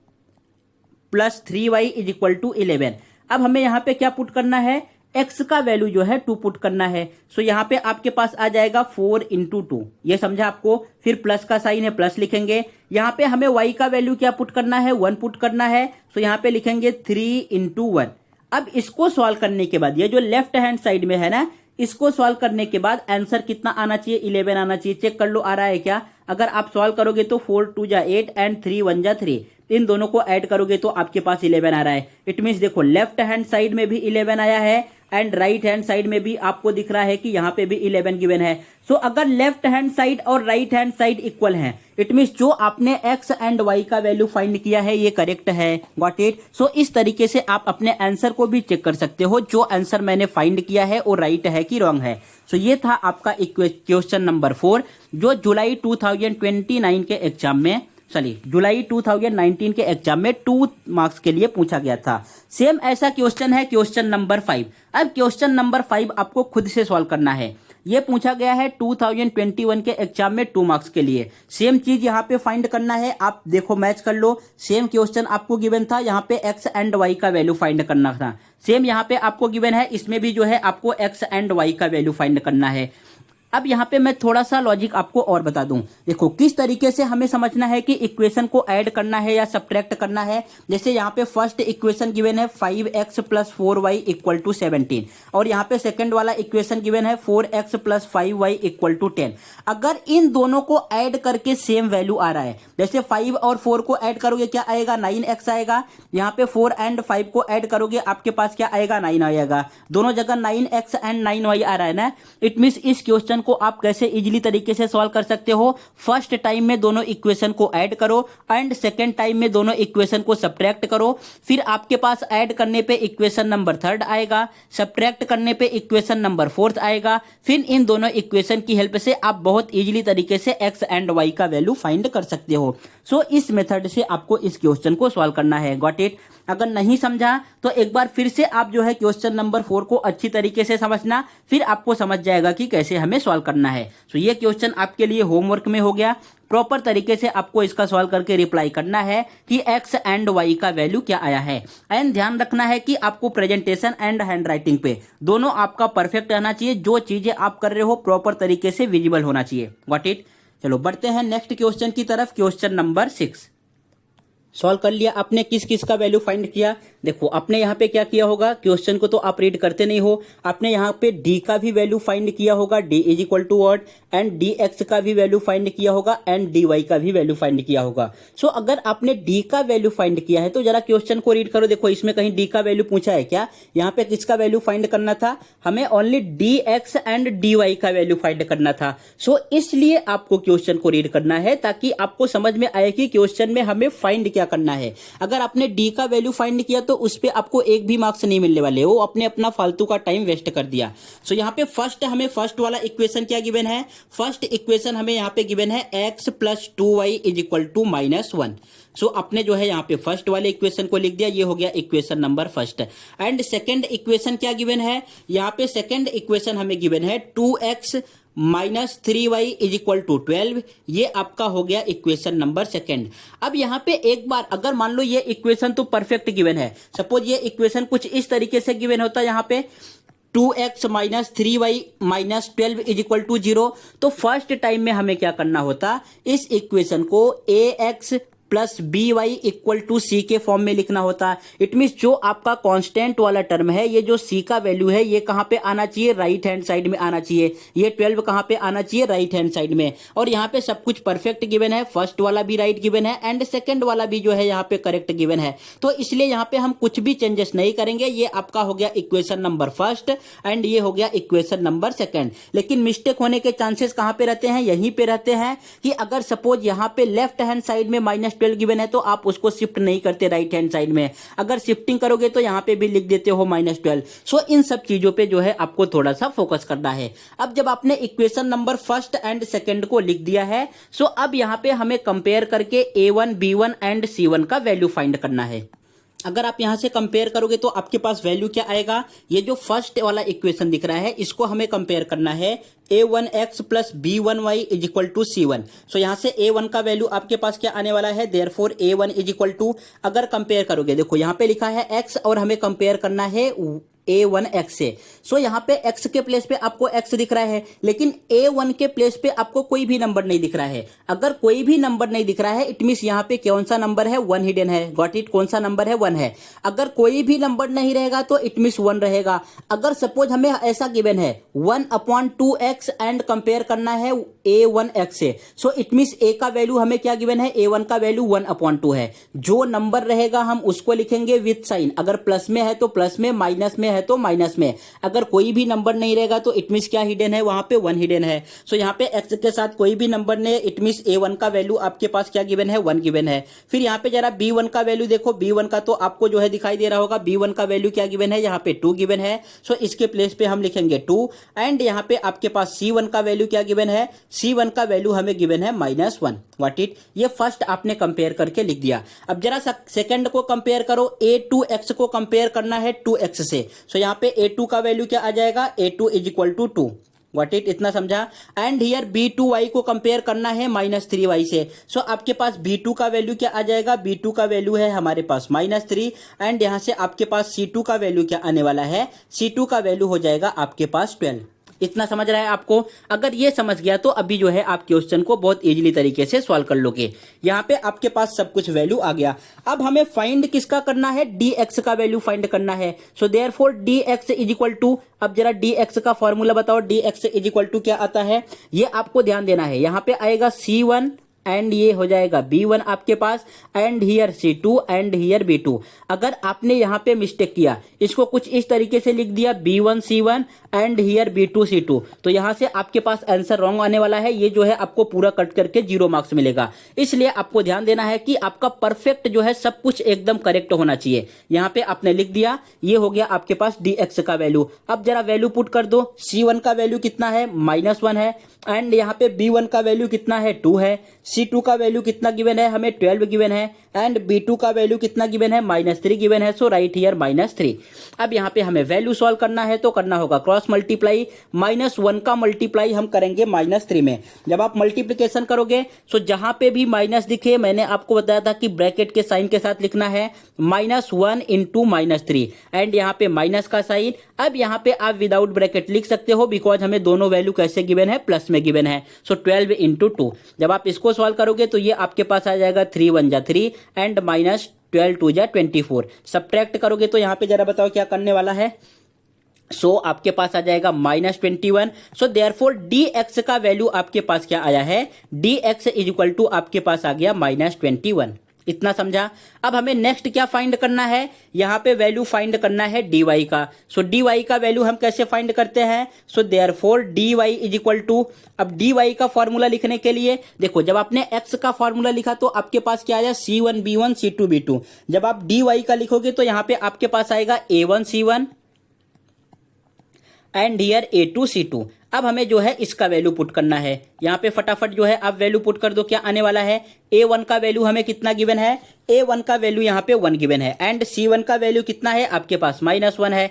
+ 3y = 11। अब हमें यहाँ पे क्या पुट करना है, x का वैल्यू जो है 2 पुट करना है। सो यहाँ पे आपके पास आ जाएगा 4 × 2, ये समझा आपको। फिर प्लस का साइन है, प्लस लिखेंगे। यहाँ पे हमें y का वैल्यू क्या पुट करना है, 1 पुट करना है। सो यहाँ पे लिखेंगे 3 × 1। अब इसको सॉल्व करने के बाद ये जो लेफ्ट हैंड साइड में है ना, इसको सॉल्व करने के बाद आंसर कितना आना चाहिए, 11 आना चाहिए। चेक कर लो आ रहा है क्या। अगर आप सॉल्व करोगे तो 4 × 2 = 8 एंड 3 × 1 = 3, इन दोनों को ऐड करोगे तो आपके पास 11 आ रहा है। इट मीन्स देखो लेफ्ट हैंड साइड में भी 11 आया है एंड राइट हैंड साइड में भी आपको दिख रहा है कि यहाँ पे भी 11 गिवन है। सो अगर लेफ्ट हैंड साइड और राइट हैंड साइड इक्वल हैं, इट मीन्स जो आपने x एंड y का वैल्यू फाइंड किया है ये करेक्ट है। Got it. सो इस तरीके से आप अपने आंसर को भी चेक कर सकते हो, जो आंसर मैंने फाइंड किया है वो राइट है कि रॉन्ग है। सो ये था आपका क्वेश्चन नंबर 4, जो जुलाई 2019 के एग्जाम में जुलाई 2019 के एग्जाम में 2 मार्क्स के लिए पूछा गया था। सेम ऐसा क्वेश्चन है क्वेश्चन नंबर 5। अब क्वेश्चन नंबर 5 आपको खुद से सॉल्व करना है। ये पूछा गया है 2021 के एग्जाम में 2 मार्क्स के लिए। सेम चीज यहाँ पे फाइंड करना है। आप देखो मैच कर लो, सेम क्वेश्चन आपको गिवन था, यहाँ पे x एंड y का वैल्यू फाइंड करना था। सेम यहाँ पे आपको गिवन है, इसमें भी जो है आपको x एंड y का वैल्यू फाइंड करना है। अब यहाँ पे मैं थोड़ा सा लॉजिक आपको और बता दूं। देखो किस तरीके से हमें समझना है कि इक्वेशन को ऐड करना है या सब्ट्रैक्ट करना है। जैसे यहाँ पे फर्स्ट इक्वेशन गिवन है 5x + 4y = 17 और यहाँ पे सेकंड वाला इक्वेशन गिवन है 4x + 5y = 10। अगर इन दोनों को ऐड करके सेम वैल्यू आ रहा है, जैसे 5 और 4 को ऐड करोगे क्या आएगा, 9x आएगा। यहाँ पे 4 एंड 5 को ऐड करोगे आपके पास क्या आएगा, 9 आएगा। दोनों जगह 9x एंड 9y आ रहा है ना। इट मीन्स इस क्वेश्चन को आप कैसे इजीली तरीके से सॉल्व कर सकते हो, फर्स्ट टाइम में दोनों इक्वेशन को ऐड करो एंड सेकंड टाइम में दोनों इक्वेशन को सब्ट्रैक्ट करो। फिर आपके पास ऐड करने पे इक्वेशन नंबर 3 आएगा, सब्ट्रैक्ट करने पे इक्वेशन नंबर 4 आएगा। फिर इन दोनों इक्वेशन की हेल्प से आप बहुत इजीली तरीके से x एंड y का वैल्यू फाइंड कर सकते हो। सो इस मेथड से आपको इस क्वेश्चन को सॉल्व करना है। Got it. अगर नहीं समझा तो एक बार फिर से आप जो है क्वेश्चन नंबर 4 को अच्छी तरीके से समझना, फिर आपको समझ जाएगा कि कैसे हमें सॉल्व करना है। सो ये क्वेश्चन आपके लिए होमवर्क में हो गया। प्रॉपर तरीके से आपको इसका सॉल्व करके रिप्लाई करना है कि x एंड y का वैल्यू क्या आया है। एंड ध्यान रखना है कि आपको प्रेजेंटेशन एंड हैंड राइटिंग पे दोनों आपका परफेक्ट रहना चाहिए। जो चीजें आप कर रहे हो प्रॉपर तरीके से विजिबल होना चाहिए। Got it. चलो बढ़ते हैं नेक्स्ट क्वेश्चन की तरफ। क्वेश्चन नंबर 6 सॉल्व कर लिया आपने। किस किस का वैल्यू फाइंड किया, देखो आपने यहाँ पे क्या किया होगा, क्वेश्चन को तो आप रीड करते नहीं हो, आपने यहाँ पे d का भी वैल्यू फाइंड किया होगा, d = व्हाट, एंड dx का भी वैल्यू फाइंड किया होगा एंड dy का भी वैल्यू फाइंड किया होगा। सो अगर आपने d का वैल्यू फाइंड किया है तो जरा क्वेश्चन को रीड करो। देखो इसमें कहीं d का वैल्यू पूछा है क्या, यहाँ पे किसका वैल्यू फाइंड करना था, हमें ओनली dx एंड dy का वैल्यू फाइंड करना था। सो इसलिए आपको क्वेश्चन को रीड करना है ताकि आपको समझ में आए कि क्वेश्चन में हमें फाइंड क्या करना है। अगर आपने d का वैल्यू फाइंड किया तो उस पे आपको एक भी मार्क्स नहीं मिलने वाले, वो आपने अपना फालतू का टाइम वेस्ट कर दिया। सो यहाँ पे हमें फर्स्ट वाला इक्वेशन क्या गिवन है, फर्स्ट इक्वेशन हमें यहाँ पे गिवन है x + 2y = -1। सो आपने जो है यहाँ पे फर्स्ट वाले इक्वेशन को लिख दिया, ये हो गया equation number first. And second equation क्या गिवन है, यहाँ पे सेकंड इक्वेशन हमें गिवन है 2x - 3y = 12। ये आपका हो गया इक्वेशन नंबर सेकंड। अब यहाँ पे एक बार अगर मान लो ये इक्वेशन तो परफेक्ट गिवन है, सपोज ये इक्वेशन कुछ इस तरीके से गिवन होता, यहाँ पे 2x - 3y - 12 = 0, तो फर्स्ट टाइम में हमें क्या करना होता, इस इक्वेशन को ax plus B y equal to C के फॉर्म में लिखना होता है। इट मीन्स जो आपका कांस्टेंट वाला टर्म है, ये जो सी का वैल्यू है, ये कहां पे आना चाहिए, राइट हैंड साइड में आना चाहिए। ये 12 कहां पे आना चाहिए, राइट हैंड साइड में। और यहाँ पे सब कुछ परफेक्ट गिवन है, फर्स्ट वाला भी राइट गिवन है एंड सेकंड वाला भी जो है यहाँ पे करेक्ट गिवन है। तो इसलिए यहाँ पे हम कुछ भी चेंजेस नहीं करेंगे। ये आपका हो गया इक्वेशन नंबर फर्स्ट एंड ये हो गया इक्वेशन नंबर सेकंड। लेकिन मिस्टेक होने के चांसेस कहां पे रहते हैं, यहीं पे रहते हैं कि अगर सपोज यहाँ पे लेफ्ट हैंड साइड में -12 गिवन है तो आप उसको शिफ्ट नहीं करते राइट हैंड साइड में। अगर शिफ्टिंग करोगे तो यहाँ पे भी लिख देते हो -12। सो इन सब चीजों पे जो है आपको थोड़ा सा फोकस करना है। अब जब आपने equation number first and second को लिख दिया है, सो अब यहाँ पे हमें कंपेयर करके A1, B1 एंड C1 का वैल्यू फाइंड करना है। अगर आप यहां से कंपेयर करोगे तो आपके पास वैल्यू क्या आएगा, ये जो फर्स्ट वाला इक्वेशन दिख रहा है इसको हमें कंपेयर करना है। A1x plus B1y is equal to C1। So यहां से A1 का वैल्यू आपके पास क्या आने वाला है, therefore A1 is equal to, अगर कंपेयर करोगे, देखो यहां पे लिखा है x और हमें कंपेयर करना है A1x से। सो यहाँ पे x के प्लेस पे आपको x दिख रहा है, लेकिन A1 के प्लेस पे आपको कोई भी नंबर नहीं दिख रहा है। अगर कोई भी नंबर नहीं दिख रहा है इट मीन्स यहाँ पे कौन सा नंबर है, 1 हिडन है। गॉट इट, कौन सा नंबर है, 1 है। अगर कोई भी नंबर नहीं रहेगा तो इट मीन्स 1 रहेगा। अगर सपोज हमें ऐसा गिवन है 1/2x एंड कंपेयर करना है A1x से, सो इट मीन्स A का वैल्यू हमें क्या गिवन है, A1 का वैल्यू 1/2 है। जो नंबर रहेगा हम उसको लिखेंगे विथ साइन। अगर प्लस में है तो प्लस में, माइनस में है तो माइनस में। अगर कोई भी नंबर नहीं रहेगा तो इट मींस क्या हिडन है, वहां पे 1 हिडन है। सो यहाँ पे x के साथ कोई भी नंबर नहीं, इट मींस A1 का वैल्यू आपके पास क्या गिवन है, 1 गिवन है। फिर यहाँ पे जरा B1 का वैल्यू देखो, B1 का तो आपको जो है दिखाई दे रहा होगा, B1 का वैल्यू क्या गिवन है, यहाँ पे 2 गिवन है। सो इसके प्लेस पे हम लिखेंगे 2 एंड यहाँ पे आपके पास C1 का वैल्यू क्या गिवन है, C1 का वैल्यू हमें गिवन है -1। व्हाट इट, ये फर्स्ट आपने कंपेयर करके लिख दिया। अब जरा सेकंड को कंपेयर करो, A2x को कंपेयर करना है 2x से। सो यहाँ पे A2 का वैल्यू क्या आ जाएगा, A2 is equal to 2। What it, इतना समझा। एंड हियर B2y को कंपेयर करना है -3y से। सो आपके पास B2 का वैल्यू क्या आ जाएगा, B2 का वैल्यू है हमारे पास -3 एंड यहां से आपके पास C2 का वैल्यू क्या आने वाला है, C2 का वैल्यू हो जाएगा आपके पास 12। इतना समझ रहा है आपको। अगर ये समझ गया तो अभी जो है आप क्वेश्चन को बहुत इजीली तरीके से सॉल्व कर लोगे। यहाँ पे आपके पास सब कुछ वैल्यू आ गया। अब हमें फाइंड किसका करना है, dx का वैल्यू फाइंड करना है। So therefore dx is equal to, अब जरा dx का फॉर्मूला बताओ, dx इज इक्वल टू क्या आता है, ये आपको ध्यान देना है। यहाँ पे आएगा C1 एंड ये हो जाएगा B1 आपके पास and here C2 and here B2। अगर आपने यहाँ पे मिस्टेक किया, इसको कुछ इस तरीके से लिख दिया B1 C1 and here B2 C2, तो यहाँ से आपके पास आंसर रॉन्ग आने वाला है। ये जो है आपको पूरा कट करके 0 मार्क्स मिलेगा। इसलिए आपको ध्यान देना है कि आपका परफेक्ट जो है सब कुछ एकदम करेक्ट होना चाहिए। यहाँ पे आपने लिख दिया, ये हो गया आपके पास dx का वैल्यू। अब जरा वैल्यू पुट कर दो। C1 का वैल्यू कितना है, -1 है एंड यहाँ पे B1 का वैल्यू कितना है, 2 है। C2 का वैल्यू कितना गिवन है, हमें 12 गिवन है एंड B2 का वैल्यू कितना गिवन है, -3 गिवन है। सो राइट हियर -3। अब यहाँ पे हमें वैल्यू सॉल्व करना है तो करना होगा क्रॉस मल्टीप्लाई। -1 का मल्टीप्लाई हम करेंगे -3 में। जब आप मल्टीप्लीकेशन करोगे सो जहां पे भी माइनस दिखे, मैंने आपको बताया था कि ब्रैकेट के साइन के साथ लिखना है, -1 इंटू -3 एंड यहाँ पे माइनस का साइन। अब यहाँ पे आप विदाउट ब्रैकेट लिख सकते हो बिकॉज हमें दोनों वैल्यू कैसे गिवन है, प्लस में गिवन है। सो 12 इंटू 2। जब आप इसको सॉल्व करोगे तो ये आपके पास आ जाएगा 3 1 जा 3 एंड -12 2 जा 24। सब्ट्रैक्ट करोगे तो यहाँ पे जरा बताओ क्या करने वाला है। सो आपके पास आ जाएगा -21। सो देयरफॉर dx का वैल्यू आपके पास क्या आया है, dx इज इक्वल टू आपके पास आ गया -21। इतना समझा। अब हमें नेक्स्ट क्या फाइंड करना है, यहाँ पे वैल्यू फाइंड करना है dy का। सो dy का वैल्यू हम कैसे फाइंड करते हैं, so therefore dy is equal to, अब dy का फॉर्मूला लिखने के लिए देखो, जब आपने x का फॉर्मूला लिखा तो आपके पास क्या आया, C1 B1 C2 B2। जब आप dy का लिखोगे तो यहाँ पे आपके पास आएगा A1 C1 and here A2 C2। अब हमें जो है इसका वैल्यू पुट करना है। यहाँ पे फटाफट जो है आप वैल्यू पुट कर दो, क्या आने वाला है, A1 का वैल्यू हमें कितना गिवन है, A1 का वैल्यू यहाँ पे 1 गिवन है एंड C1 का वैल्यू कितना है आपके पास -1 है।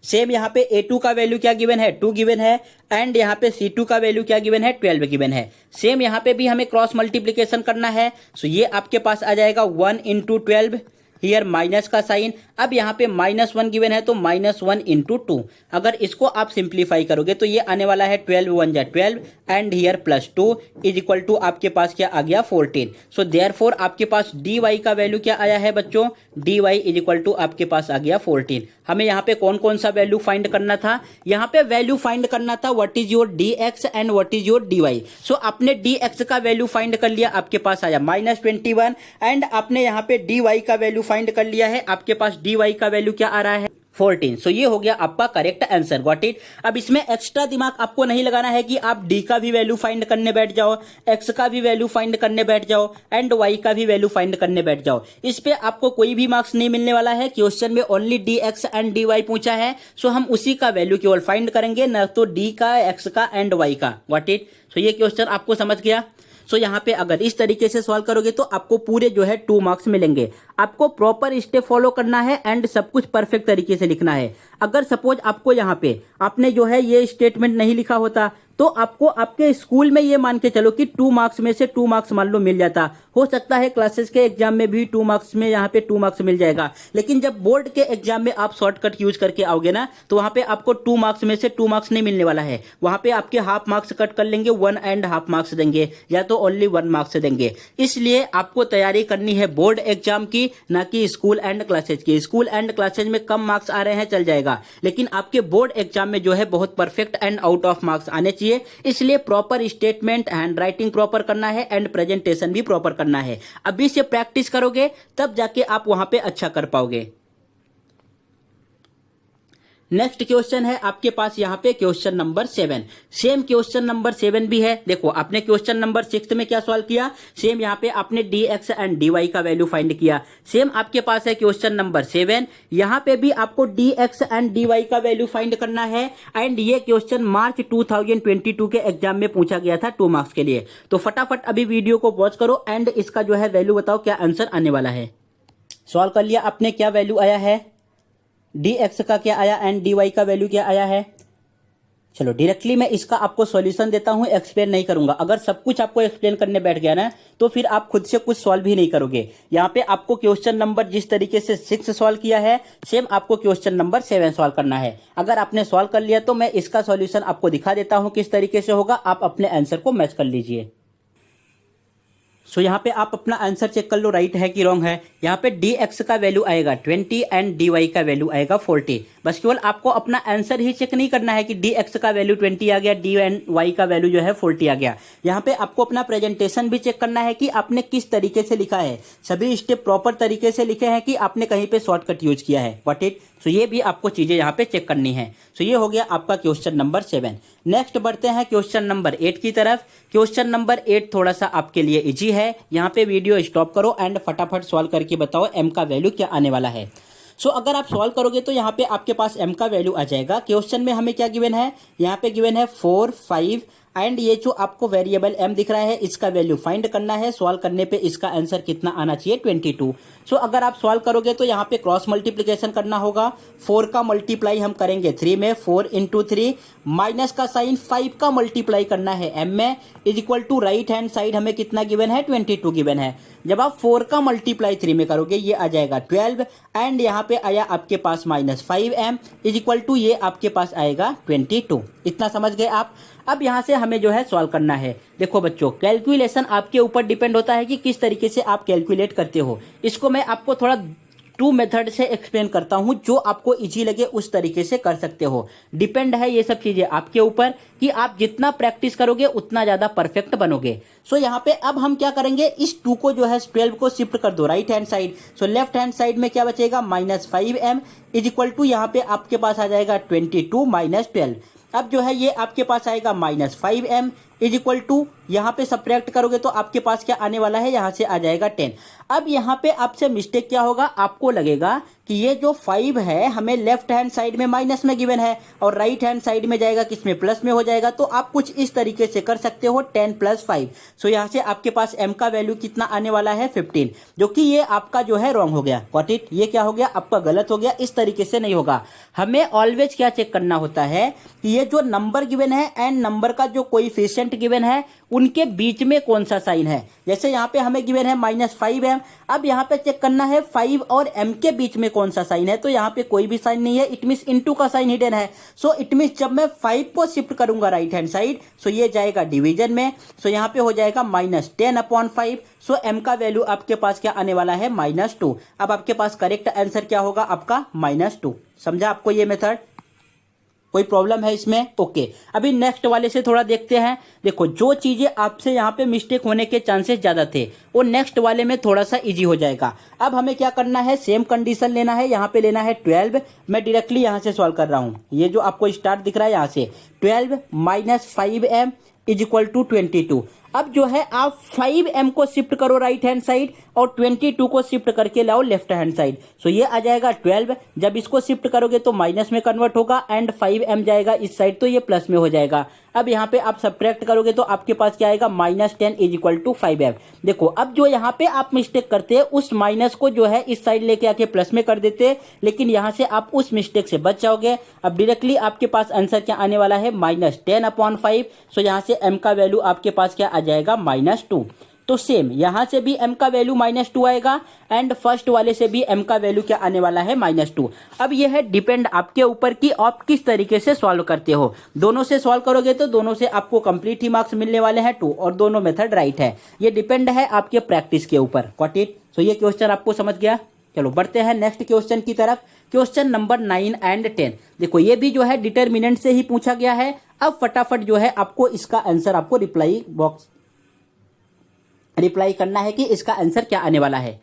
सेम यहाँ पे A2 का वैल्यू क्या गिवन है, 2 गिवन है एंड यहाँ पे C2 का वैल्यू क्या गिवन है, 12 गिवन है। सेम यहाँ पे भी हमें क्रॉस मल्टीप्लीकेशन करना है। सो ये आपके पास आ जाएगा 1 इंटू 12 हियर माइनस का साइन। अब यहाँ पे -1 गिवन है तो -1 इंटू 2। अगर इसको आप सिंप्लीफाई करोगे तो ये आने वाला है 12 1 जा 12 and here +2 is equal to आपके पास क्या आ गया 14। सो देयरफॉर आपके पास dy का वैल्यू क्या आया है बच्चों, dy इज इक्वल टू आपके पास आ गया 14। हमें यहाँ पे कौन कौन सा वैल्यू फाइंड करना था, यहाँ पे वैल्यू फाइंड करना था what is your dx and what is your dy। सो आपने dx का वैल्यू फाइंड कर लिया, आपके पास आया -21 एंड आपने यहाँ पे dy का वैल्यू फाइंड कर लिया है, आपके पास dy का वैल्यू क्या आ रहा है 14। सो ये हो गया आपका करेक्ट आंसर, गॉट इट। अब इसमें एक्स्ट्रा दिमाग आपको नहीं लगाना है कि आप d का भी वैल्यू फाइंड करने बैठ जाओ, x का भी वैल्यू फाइंड करने बैठ जाओ एंड y का भी वैल्यू फाइंड करने बैठ जाओ। इस पे आपको कोई भी मार्क्स नहीं मिलने वाला है। क्वेश्चन में ओनली dx एंड dy पूछा है, सो हम उसी का वैल्यू केवल फाइंड करेंगे, न तो d का, x का एंड y का, गॉट इट। सो ये क्वेश्चन आपको समझ गया। सो यहाँ पे अगर इस तरीके से सॉल्व करोगे तो आपको पूरे जो है 2 मार्क्स मिलेंगे। आपको प्रॉपर स्टेप फॉलो करना है एंड सब कुछ परफेक्ट तरीके से लिखना है। अगर सपोज आपको यहाँ पे आपने जो है ये स्टेटमेंट नहीं लिखा होता तो आपको आपके स्कूल में ये मान के चलो कि 2 मार्क्स में से 2 मार्क्स मान लो मिल जाता। हो सकता है क्लासेस के एग्जाम में भी 2 मार्क्स में यहाँ पे 2 मार्क्स मिल जाएगा, लेकिन जब बोर्ड के एग्जाम में आप शॉर्टकट यूज करके आओगे ना तो वहां पे आपको 2 मार्क्स में से 2 मार्क्स नहीं मिलने वाला है। वहां पे आपके हाफ मार्क्स कट कर लेंगे, 1.5 मार्क्स देंगे या तो ओनली 1 मार्क्स देंगे। इसलिए आपको तैयारी करनी है बोर्ड एग्जाम की, ना कि स्कूल एंड क्लासेज की। स्कूल एंड क्लासेज में कम मार्क्स आ रहे हैं चल जाएगा, लेकिन आपके बोर्ड एग्जाम में जो है बहुत perfect and out of marks आने चाहिए। इसलिए proper statement, hand writing proper करना है एंड प्रेजेंटेशन भी प्रॉपर करना है। अभी से प्रैक्टिस करोगे तब जाके आप वहां पे अच्छा कर पाओगे। नेक्स्ट क्वेश्चन है आपके पास यहाँ पे question number 7। Same question number 7 भी है। देखो आपने क्वेश्चन नंबर 6 में क्या सॉल्व किया, सेम यहाँ पे आपने dx एंड dy का वैल्यू फाइंड किया। सेम आपके पास है क्वेश्चन नंबर 7, यहाँ पे भी आपको dx एंड dy का वैल्यू फाइंड करना है एंड ये क्वेश्चन मार्च 2022 के एग्जाम में पूछा गया था 2 मार्क्स के लिए। तो फटाफट अभी वीडियो को पॉज करो एंड इसका जो है वैल्यू बताओ क्या आंसर आने वाला है। सॉल्व कर लिया आपने, क्या वैल्यू आया है, dx का क्या आया एंड dy का वैल्यू क्या आया है। चलो डायरेक्टली मैं इसका आपको सॉल्यूशन देता हूं, एक्सप्लेन नहीं करूंगा। अगर सब कुछ आपको एक्सप्लेन करने बैठ गया ना तो फिर आप खुद से कुछ सॉल्व ही नहीं करोगे। यहाँ पे आपको क्वेश्चन नंबर जिस तरीके से 6 सॉल्व किया है सेम आपको क्वेश्चन नंबर 7 सॉल्व करना है। अगर आपने सॉल्व कर लिया तो मैं इसका सॉल्यूशन आपको दिखा देता हूं किस तरीके से होगा, आप अपने आंसर को मैच कर लीजिए। सो यहाँ पे आप अपना आंसर चेक कर लो राइट है कि रॉन्ग है। यहाँ पे dx का वैल्यू आएगा 20 एंड dy का वैल्यू आएगा 40। बस केवल आपको अपना आंसर ही चेक नहीं करना है कि dx का वैल्यू 20 आ गया, dy का वैल्यू जो है 40 आ गया। यहाँ पे आपको अपना प्रेजेंटेशन भी चेक करना है कि आपने किस तरीके से लिखा है। सभी स्टेप प्रॉपर तरीके से लिखे हैं कि आपने कहीं पे शॉर्टकट यूज किया है, व्हाट इट। सो ये भी आपको चीजें यहाँ पे चेक करनी है। सो ये हो गया आपका क्वेश्चन नंबर 7। नेक्स्ट बढ़ते हैं क्वेश्चन नंबर 8 की तरफ। क्वेश्चन नंबर 8 थोड़ा सा आपके लिए इजी है। यहाँ पे वीडियो स्टॉप करो एंड फटाफट सॉल्व करके बताओ m का वैल्यू क्या आने वाला है। सो अगर आप सॉल्व करोगे तो यहाँ पे आपके पास m का वैल्यू आ जाएगा। क्वेश्चन में हमें क्या गिवन है, यहाँ पे गिवन है 4, 5 एंड ये जो आपको वेरिएबल m दिख रहा है इसका वैल्यू फाइंड करना है। सॉल्व करने पे इसका आंसर कितना आना चाहिए 22। सो अगर आप सॉल्व करोगे तो यहाँ पे क्रॉस मल्टीप्लीकेशन करना होगा। 4 का मल्टीप्लाई हम करेंगे 3 में, 4 इंटू 3, माइनस का साइन 5 का मल्टीप्लाई करना है m में, is equal to right hand side हमें कितना गिवन है 22 गिवन है। जब आप 4 का मल्टीप्लाई 3 में करोगे ये आ जाएगा 12 एंड यहाँ पे आया आपके पास -5m इज इक्वल टू ये आपके पास आएगा 22। इतना समझ गए आप। अब यहाँ से हमें जो है सॉल्व करना है। देखो बच्चों कैलकुलेशन आपके ऊपर डिपेंड होता है कि किस तरीके से आप कैलकुलेट करते हो। इसको मैं आपको थोड़ा 2 मेथड से एक्सप्लेन करता हूं, जो आपको इजी लगे उस तरीके से कर सकते हो। डिपेंड है ये सब चीजें आपके ऊपर कि आप जितना प्रैक्टिस करोगे उतना ज्यादा परफेक्ट बनोगे। सो यहाँ पे अब हम क्या करेंगे, इस 2 को जो है 12 को शिफ्ट कर दो right hand side. So left hand side में क्या बचेगा -5m इज इक्वल टू यहाँ पे आपके पास आ जाएगा 22 - 12। अब जो है ये आपके पास आएगा -5m इज इक्वल टू यहाँ पे सब्ट्रैक्ट करोगे तो आपके पास क्या आने वाला है, यहाँ से आ जाएगा 10। अब यहाँ पे आपसे मिस्टेक क्या होगा, आपको लगेगा कि ये जो 5 है हमें लेफ्ट हैंड साइड में माइनस में गिवन है और राइट हैंड साइड में जाएगा किसमें, प्लस में हो जाएगा। तो आप कुछ इस तरीके से कर सकते हो 10 + 5। सो यहाँ से आपके पास m का वैल्यू कितना आने वाला है 15, जो कि ये आपका जो है रॉन्ग हो गया। गॉट इट, ये क्या हो गया आपका गलत हो गया। इस तरीके से नहीं होगा। हमें ऑलवेज क्या चेक करना होता है कि ये जो नंबर गिवन है एंड नंबर का जो कोएफिशिएंट गिवन है उनके बीच में कौन सा साइन है। जैसे यहाँ पे हमें गिवन है -5m, अब यहाँ पे चेक करना है 5 और m के बीच में कौन सा साइन है। तो यहाँ पे कोई भी साइन नहीं है, इट मीन्स इनटू का साइन हिडन है। सो इट मीन्स जब मैं 5 को शिफ्ट करूंगा राइट हैंड साइड, सो ये जाएगा डिवीजन में। सो यहाँ पे हो जाएगा -10/5। सो m का वैल्यू आपके पास क्या आने वाला है -2। अब आपके पास करेक्ट आंसर क्या होगा आपका -2। समझा आपको ये मेथड? कोई प्रॉब्लम है इसमें? ओके, अभी नेक्स्ट वाले से थोड़ा देखते हैं। देखो जो चीजें आपसे यहाँ पे मिस्टेक होने के चांसेस ज्यादा थे वो नेक्स्ट वाले में थोड़ा सा इजी हो जाएगा। अब हमें क्या करना है, सेम कंडीशन लेना है। यहाँ पे लेना है 12। मैं डायरेक्टली यहाँ से सॉल्व कर रहा हूँ। ये जो आपको स्टार्ट दिख रहा है यहाँ से 12 - 5m = 22। अब जो है आप 5m को शिफ्ट करो राइट हैंड साइड और 22 को शिफ्ट करके लाओ लेफ्ट हैंड साइड। सो ये आ जाएगा 12। जब इसको शिफ्ट करोगे तो माइनस में कन्वर्ट होगा एंड 5m जाएगा इस साइड, तो ये प्लस में हो जाएगा। अब यहाँ पे आप सब्ट्रैक्ट करोगे तो आपके पास क्या आएगा -10 = 5m। देखो अब जो यहाँ पे आप मिस्टेक करते हैं उस माइनस को जो है इस साइड लेके आके प्लस में कर देते, लेकिन यहाँ से आप उस मिस्टेक से बच जाओगे। अब डायरेक्टली आपके पास आंसर क्या आने वाला है -10/5। सो यहाँ से m का वैल्यू आपके पास क्या आ जाएगा -2। तो सेम यहाँ से भी m का वैल्यू -2 आएगा एंड फर्स्ट वाले से भी m का वैल्यू क्या आने वाला है -2। अब यह है डिपेंड आपके ऊपर कि आप किस तरीके से सॉल्व करते हो। दोनों से सॉल्व करोगे तो दोनों से आपको कंप्लीट ही मार्क्स मिलने वाले हैं 2 और दोनों मेथड राइट है। ये डिपेंड है आपके प्रैक्टिस के ऊपर। Got it? सो ये क्वेश्चन आपको समझ गया। चलो बढ़ते हैं नेक्स्ट क्वेश्चन की तरफ। Question number 9 and 10। देखो ये भी जो है डिटर्मिनेंट से ही पूछा गया है। अब फटाफट जो है आपको इसका आंसर आपको रिप्लाई करना है कि इसका आंसर क्या आने वाला है।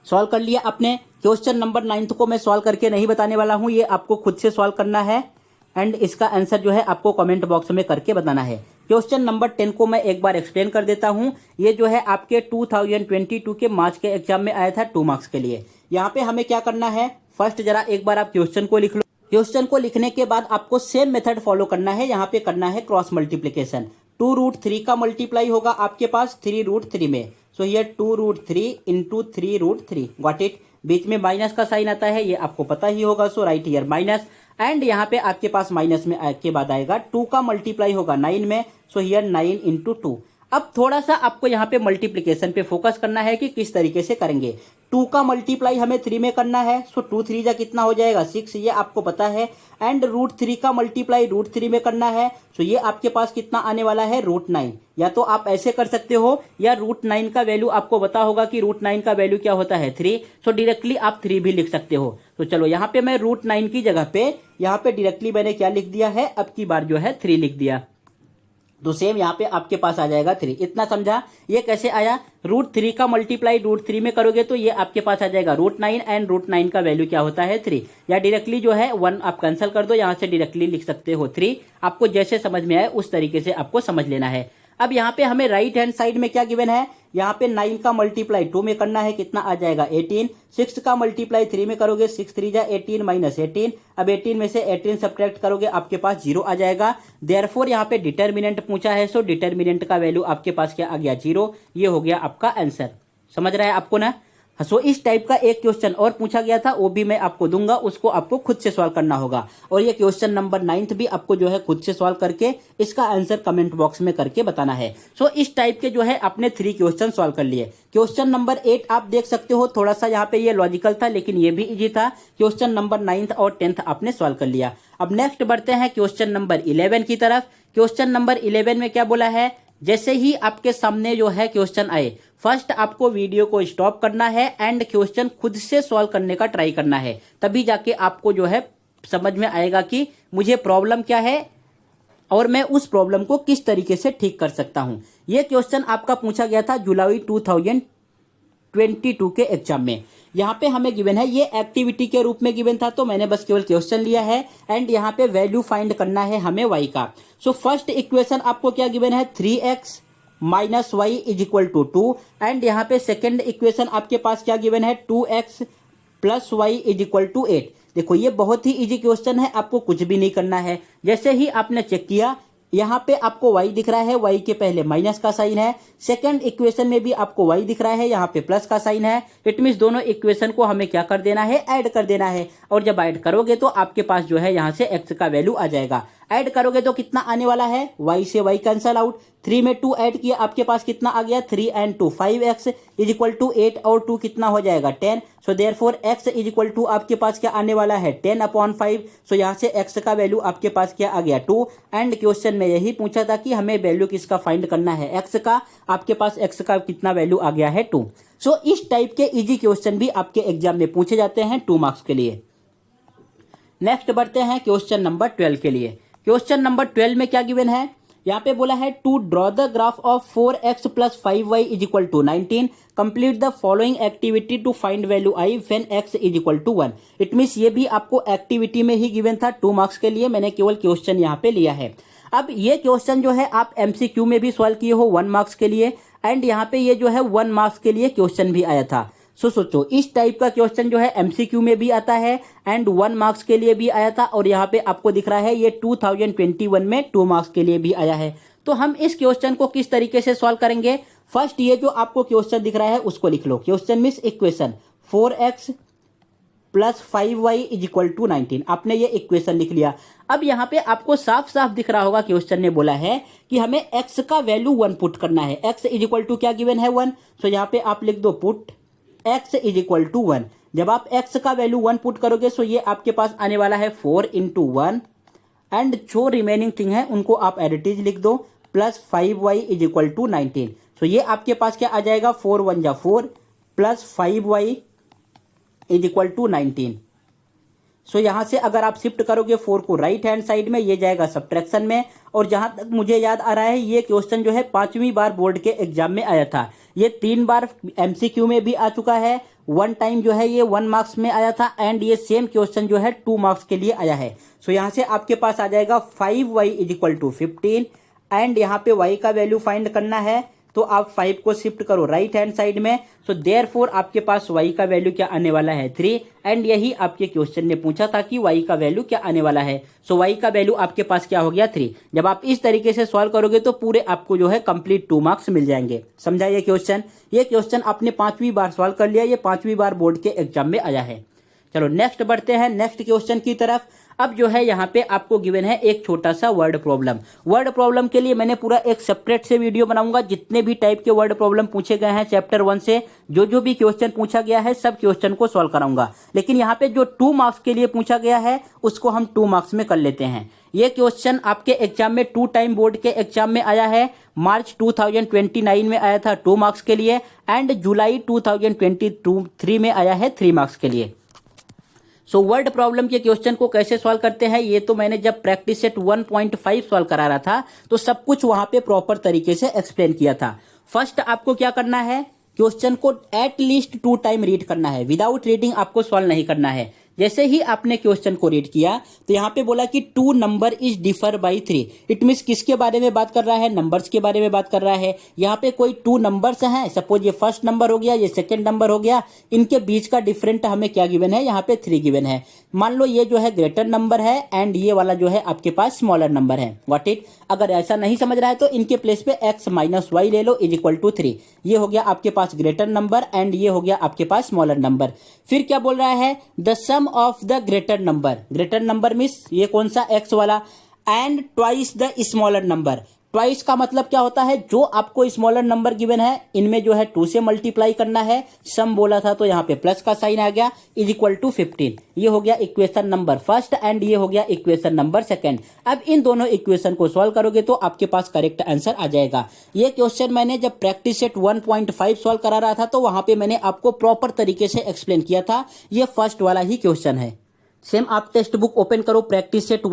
सॉल्व कर लिया आपने। क्वेश्चन नंबर 9 को मैं सॉल्व करके नहीं बताने वाला हूं, ये आपको खुद से सॉल्व करना है एंड इसका आंसर जो है आपको कमेंट बॉक्स में करके बताना है। क्वेश्चन नंबर 10 को मैं एक बार एक्सप्लेन कर देता हूं। ये जो है आपके 2022 के मार्च के एग्जाम में आया था 2 मार्क्स के लिए। यहाँ पे हमें क्या करना है, फर्स्ट जरा एक बार आप क्वेश्चन को लिख लो। क्वेश्चन को लिखने के बाद आपको सेम मेथड फॉलो करना है। यहाँ पे करना है क्रॉस मल्टीप्लीकेशन। 2√3 का मल्टीप्लाई होगा आपके पास 3√3 में। सो ये 2√3 × 3√3। Got it? बीच में माइनस का साइन आता है, ये आपको पता ही होगा। सो राइट हियर माइनस एंड यहाँ पे आपके पास माइनस में के बाद आएगा 2 का मल्टीप्लाई होगा 9 में। So here 9 × 2। अब थोड़ा सा आपको यहाँ पे मल्टीप्लीकेशन पे फोकस करना है कि किस तरीके से करेंगे। 2 का मल्टीप्लाई हमें 3 में करना है। सो 2 3 जा कितना हो जाएगा 6, ये आपको पता है। एंड √3 का मल्टीप्लाई √3 में करना है। सो ये आपके पास कितना आने वाला है √9। या तो आप ऐसे कर सकते हो या √9 का वैल्यू आपको पता होगा कि √9 का वैल्यू क्या होता है 3। सो डायरेक्टली आप 3 भी लिख सकते हो। तो चलो यहाँ पे मैं √9 की जगह पे यहाँ पे डायरेक्टली मैंने क्या लिख दिया है, अब की बार जो है 3 लिख दिया। तो सेम यहाँ पे आपके पास आ जाएगा 3। इतना समझा? ये कैसे आया, √3 का मल्टीप्लाई √3 में करोगे तो ये आपके पास आ जाएगा √9 एंड √9 का वैल्यू क्या होता है 3। या डायरेक्टली जो है 1 आप कैंसिल कर दो, यहाँ से डायरेक्टली लिख सकते हो 3। आपको जैसे समझ में आए उस तरीके से आपको समझ लेना है। अब यहाँ पे हमें राइट हैंड साइड में क्या गिवन है, यहाँ पे 9 का मल्टीप्लाई 2 में करना है, कितना आ जाएगा 18। 6 का मल्टीप्लाई 3 में करोगे 6 3 जा 18 माइनस 18। अब 18 में से 18 सब्ट्रैक्ट करोगे आपके पास 0 आ जाएगा। देयरफॉर यहाँ पे डिटर्मिनेंट पूछा है, सो डिटर्मिनेंट का वैल्यू आपके पास क्या आ गया 0। ये हो गया आपका आंसर। समझ रहा है आपको ना? सो इस टाइप का एक क्वेश्चन और पूछा गया था, वो भी मैं आपको दूंगा, उसको आपको खुद से सॉल्व करना होगा। और ये क्वेश्चन नंबर 9 भी आपको जो है खुद से सॉल्व करके इसका आंसर कमेंट बॉक्स में करके बताना है। सो इस टाइप के जो है आपने 3 क्वेश्चन सॉल्व कर लिए। क्वेश्चन नंबर 8 आप देख सकते हो, थोड़ा सा यहाँ पे ये लॉजिकल था लेकिन ये भी इजी था। क्वेश्चन नंबर 9 और 10 आपने सॉल्व कर लिया। अब नेक्स्ट बढ़ते हैं क्वेश्चन नंबर 11 की तरफ। क्वेश्चन नंबर 11 में क्या बोला है, जैसे ही आपके सामने जो है क्वेश्चन आए, फर्स्ट आपको वीडियो को स्टॉप करना है एंड क्वेश्चन खुद से सॉल्व करने का ट्राई करना है। तभी जाके आपको जो है समझ में आएगा कि मुझे प्रॉब्लम क्या है और मैं उस प्रॉब्लम को किस तरीके से ठीक कर सकता हूं। यह क्वेश्चन आपका पूछा गया था जुलाई 2022 के एग्जाम में। यहाँ पे हमें गिवन है, ये एक्टिविटी के रूप में गिवन था तो मैंने बस केवल क्वेश्चन लिया है एंड यहाँ पे वैल्यू फाइंड करना है हमें y का। सो फर्स्ट इक्वेशन आपको क्या गिवन है 3x - y = 2 एंड यहाँ पे सेकेंड इक्वेशन आपके पास क्या गिवन है 2x plus y is equal to 8। देखो ये बहुत ही इजी क्वेश्चन है, आपको कुछ भी नहीं करना है। जैसे ही आपने चेक किया यहाँ पे आपको y दिख रहा है, y के पहले माइनस का साइन है। सेकंड इक्वेशन में भी आपको y दिख रहा है, यहाँ पे प्लस का साइन है। इट मीन्स दोनों इक्वेशन को हमें क्या कर देना है, ऐड कर देना है। और जब ऐड करोगे तो आपके पास जो है यहाँ से x का वैल्यू आ जाएगा। ऐड करोगे तो कितना आने वाला है, y से y कैंसल आउट, 3 में 2 ऐड किया, आपके पास कितना आ गया, 3 and 2 5x is equal to 8 और 2 कितना हो जाएगा 10। So therefore x is equal to आपके पास क्या आने वाला है 10/5। सो यहाँ से x का वैल्यू आपके पास क्या आ गया 2। एंड क्वेश्चन में यही पूछा था कि हमें वैल्यू किसका फाइंड करना है, x का। आपके पास x का कितना वैल्यू आ गया है 2। सो इस टाइप के इजी क्वेश्चन भी आपके एग्जाम में पूछे जाते हैं 2 मार्क्स के लिए। नेक्स्ट बढ़ते हैं क्वेश्चन नंबर 12 के लिए। क्वेश्चन नंबर 12 में क्या गिवन है, यहाँ पे बोला है to draw the graph of 4x plus 5y is equal to 19, complete the following activity to find value i when x is equal to 1। It means ये भी आपको एक्टिविटी में ही गिवन था 2 मार्क्स के लिए, मैंने केवल क्वेश्चन यहाँ पे लिया है। अब ये क्वेश्चन जो है आप MCQ में भी सॉल्व किए हो 1 मार्क्स के लिए, एंड यहाँ पे ये जो है 1 मार्क्स के लिए क्वेश्चन भी आया था। सोचो इस टाइप का क्वेश्चन जो है MCQ में भी आता है एंड 1 मार्क्स के लिए भी आया था, और यहाँ पे आपको दिख रहा है ये 2021 में 2 मार्क्स के लिए भी आया है। तो हम इस क्वेश्चन को किस तरीके से सॉल्व करेंगे, फर्स्ट ये जो आपको क्वेश्चन दिख रहा है उसको लिख लो। Question means equation 4x plus 5y is equal to 19, आपने ये इक्वेशन लिख लिया। अब यहाँ पे आपको साफ साफ दिख रहा होगा क्वेश्चन ने बोला है कि हमें x का वैल्यू 1 पुट करना है। x इज इक्वल टू क्या गिवन है 1, सो यहाँ पे आप लिख दो put x is equal to 1। जब आप x का वैल्यू 1 पुट करोगे सो ये आपके पास आने वाला है 4 into 1, एंड जो रिमेनिंग थिंग है उनको आप एडिटीज लिख दो, plus 5y is equal to 19। सो ये आपके पास क्या आ जाएगा 4 1 जा 4 plus 5y is equal to 19। So यहां से अगर आप शिफ्ट करोगे 4 को राइट हैंड साइड में, ये जाएगा सब्ट्रैक्शन में। और जहां तक मुझे याद आ रहा है ये क्वेश्चन जो है 5वीं बार बोर्ड के एग्जाम में आया था, ये 3 बार MCQ में भी आ चुका है, 1 टाइम जो है ये 1 मार्क्स में आया था, एंड ये सेम क्वेश्चन जो है 2 मार्क्स के लिए आया है। सो यहां से आपके पास आ जाएगा 5y is equal to 15, and यहाँ पे y का वैल्यू फाइंड करना है तो आप 5 को शिफ्ट करो राइट हैंड साइड में। सो देयरफॉर आपके पास y का वैल्यू क्या आने वाला है 3, एंड यही आपके क्वेश्चन ने पूछा था कि y का वैल्यू क्या आने वाला है। सो y का वैल्यू आपके पास क्या हो गया 3। जब आप इस तरीके से सॉल्व करोगे तो पूरे आपको जो है कंप्लीट 2 मार्क्स मिल जाएंगे। समझा ये क्वेश्चन आपने 5वीं बार सॉल्व कर लिया, ये 5वीं बार बोर्ड के एग्जाम में आया है। चलो नेक्स्ट बढ़ते हैं नेक्स्ट क्वेश्चन की तरफ। अब जो है यहाँ पे आपको गिवन है एक छोटा सा वर्ड प्रॉब्लम। वर्ड प्रॉब्लम के लिए मैंने पूरा एक सेपरेट से वीडियो बनाऊंगा, जितने भी टाइप के वर्ड प्रॉब्लम पूछे गए हैं चैप्टर 1 से, जो भी क्वेश्चन पूछा गया है सब क्वेश्चन को सॉल्व कराऊंगा। लेकिन यहाँ पे जो 2 मार्क्स के लिए पूछा गया है उसको हम 2 मार्क्स में कर लेते हैं। ये क्वेश्चन आपके एग्जाम में 2 टाइम बोर्ड के एग्जाम में आया है। मार्च 2029 में आया था 2 मार्क्स के लिए, एंड जुलाई 2023 में आया है 3 मार्क्स के लिए। सो वर्ड प्रॉब्लम के क्वेश्चन को कैसे सॉल्व करते हैं ये तो मैंने जब प्रैक्टिस सेट 1.5 सॉल्व करा रहा था तो सब कुछ वहां पे प्रॉपर तरीके से एक्सप्लेन किया था। फर्स्ट आपको क्या करना है, क्वेश्चन को एट लीस्ट 2 टाइम रीड करना है, विदाउट रीडिंग आपको सॉल्व नहीं करना है। जैसे ही आपने क्वेश्चन को रीड किया तो यहाँ पे बोला कि 2 number is differ by 3। It means किसके बारे में बात कर रहा है, नंबर्स के बारे में बात कर रहा है। यहाँ पे कोई 2 नंबर्स हैं, सपोज ये फर्स्ट नंबर हो गया, ये सेकंड नंबर हो गया, इनके बीच का डिफरेंट हमें क्या गिवन है, यहाँ पे 3 गिवन है। मान लो ये जो है ग्रेटर नंबर है एंड ये वाला जो है आपके पास स्मॉलर नंबर है। व्हाट इट, अगर ऐसा नहीं समझ रहा है तो इनके प्लेस पे x माइनस वाई ले लो इज इक्वल टू 3। ये हो गया आपके पास ग्रेटर नंबर एंड ये हो गया आपके पास स्मॉलर नंबर। फिर क्या बोल रहा है, the sum of the greater number, greater number means ये कौन सा x वाला, and twice the smaller number. Twice का मतलब क्या होता है, जो आपको स्मॉलर नंबर गिवन है इनमें जो है 2 से मल्टीप्लाई करना है। सम बोला था तो यहाँ पे प्लस का साइन आ गया इज इक्वल टू 15। ये हो गया इक्वेशन नंबर फर्स्ट एंड ये हो गया इक्वेशन नंबर सेकंड। अब इन दोनों इक्वेशन को सॉल्व करोगे तो आपके पास करेक्ट आंसर आ जाएगा। ये क्वेश्चन मैंने जब प्रैक्टिस सेट 1.5 सॉल्व करा रहा था तो वहां पे मैंने आपको प्रॉपर तरीके से एक्सप्लेन किया था। ये फर्स्ट वाला ही क्वेश्चन है। सेम आप टेक्स्ट बुक ओपन करो, प्रैक्टिस सेट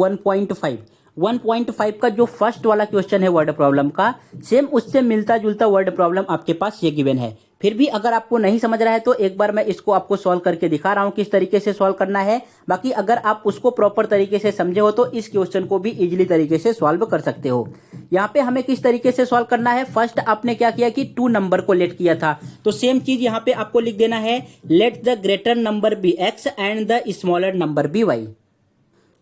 1.5 का जो फर्स्ट वाला क्वेश्चन है वर्ड प्रॉब्लम का, सेम उससे मिलता जुलता वर्ड प्रॉब्लम आपके पास ये गिवन है। फिर भी अगर आपको नहीं समझ रहा है तो एक बार मैं इसको आपको सॉल्व करके दिखा रहा हूं किस तरीके से सॉल्व करना है। बाकी अगर आप उसको प्रॉपर तरीके से समझे हो तो इस क्वेश्चन को भी इजीली तरीके से सॉल्व कर सकते हो। यहाँ पे हमें किस तरीके से सॉल्व करना है, फर्स्ट आपने क्या किया कि 2 नंबर को लेट किया था, तो सेम चीज यहाँ पे आपको लिख देना है, let the greater number be x and the smaller number be y.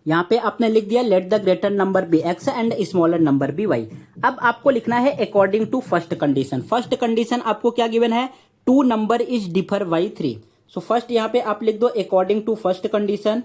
यहाँ पे आपने लिख दिया let the greater number be x and smaller number be y. अब आपको लिखना है according to first condition. First condition आपको क्या गिवन है, 2 number is differ by 3। So first यहाँ पे आप लिख दो according to first condition.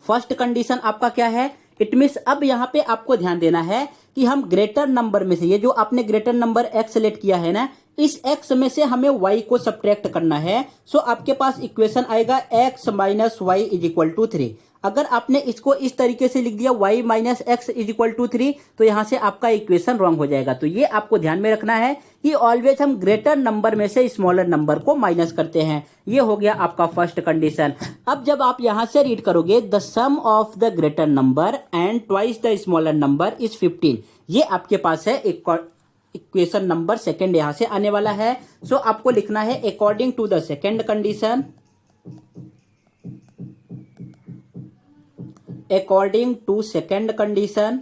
First condition आपका क्या है, इट मीन्स अब यहाँ पे आपको ध्यान देना है कि हम ग्रेटर नंबर में से, ये जो आपने ग्रेटर नंबर एक्स सेलेक्ट किया है ना, इस x में से हमें y को सब्ट्रैक्ट करना है। सो आपके पास इक्वेशन आएगा x minus y is equal to 3। अगर आपने इसको इस तरीके से लिख दिया y minus x is equal to 3 तो यहां से आपका इक्वेशन रॉन्ग हो जाएगा। तो ये आपको ध्यान में रखना है कि ऑलवेज हम ग्रेटर नंबर में से स्मॉलर नंबर को माइनस करते हैं। ये हो गया आपका फर्स्ट कंडीशन। अब जब आप यहां से रीड करोगे the sum of the greater number and twice the smaller number is 15, ये आपके पास है इक्वेशन नंबर सेकंड यहां से आने वाला है। सो आपको लिखना है according to the second condition, according to second condition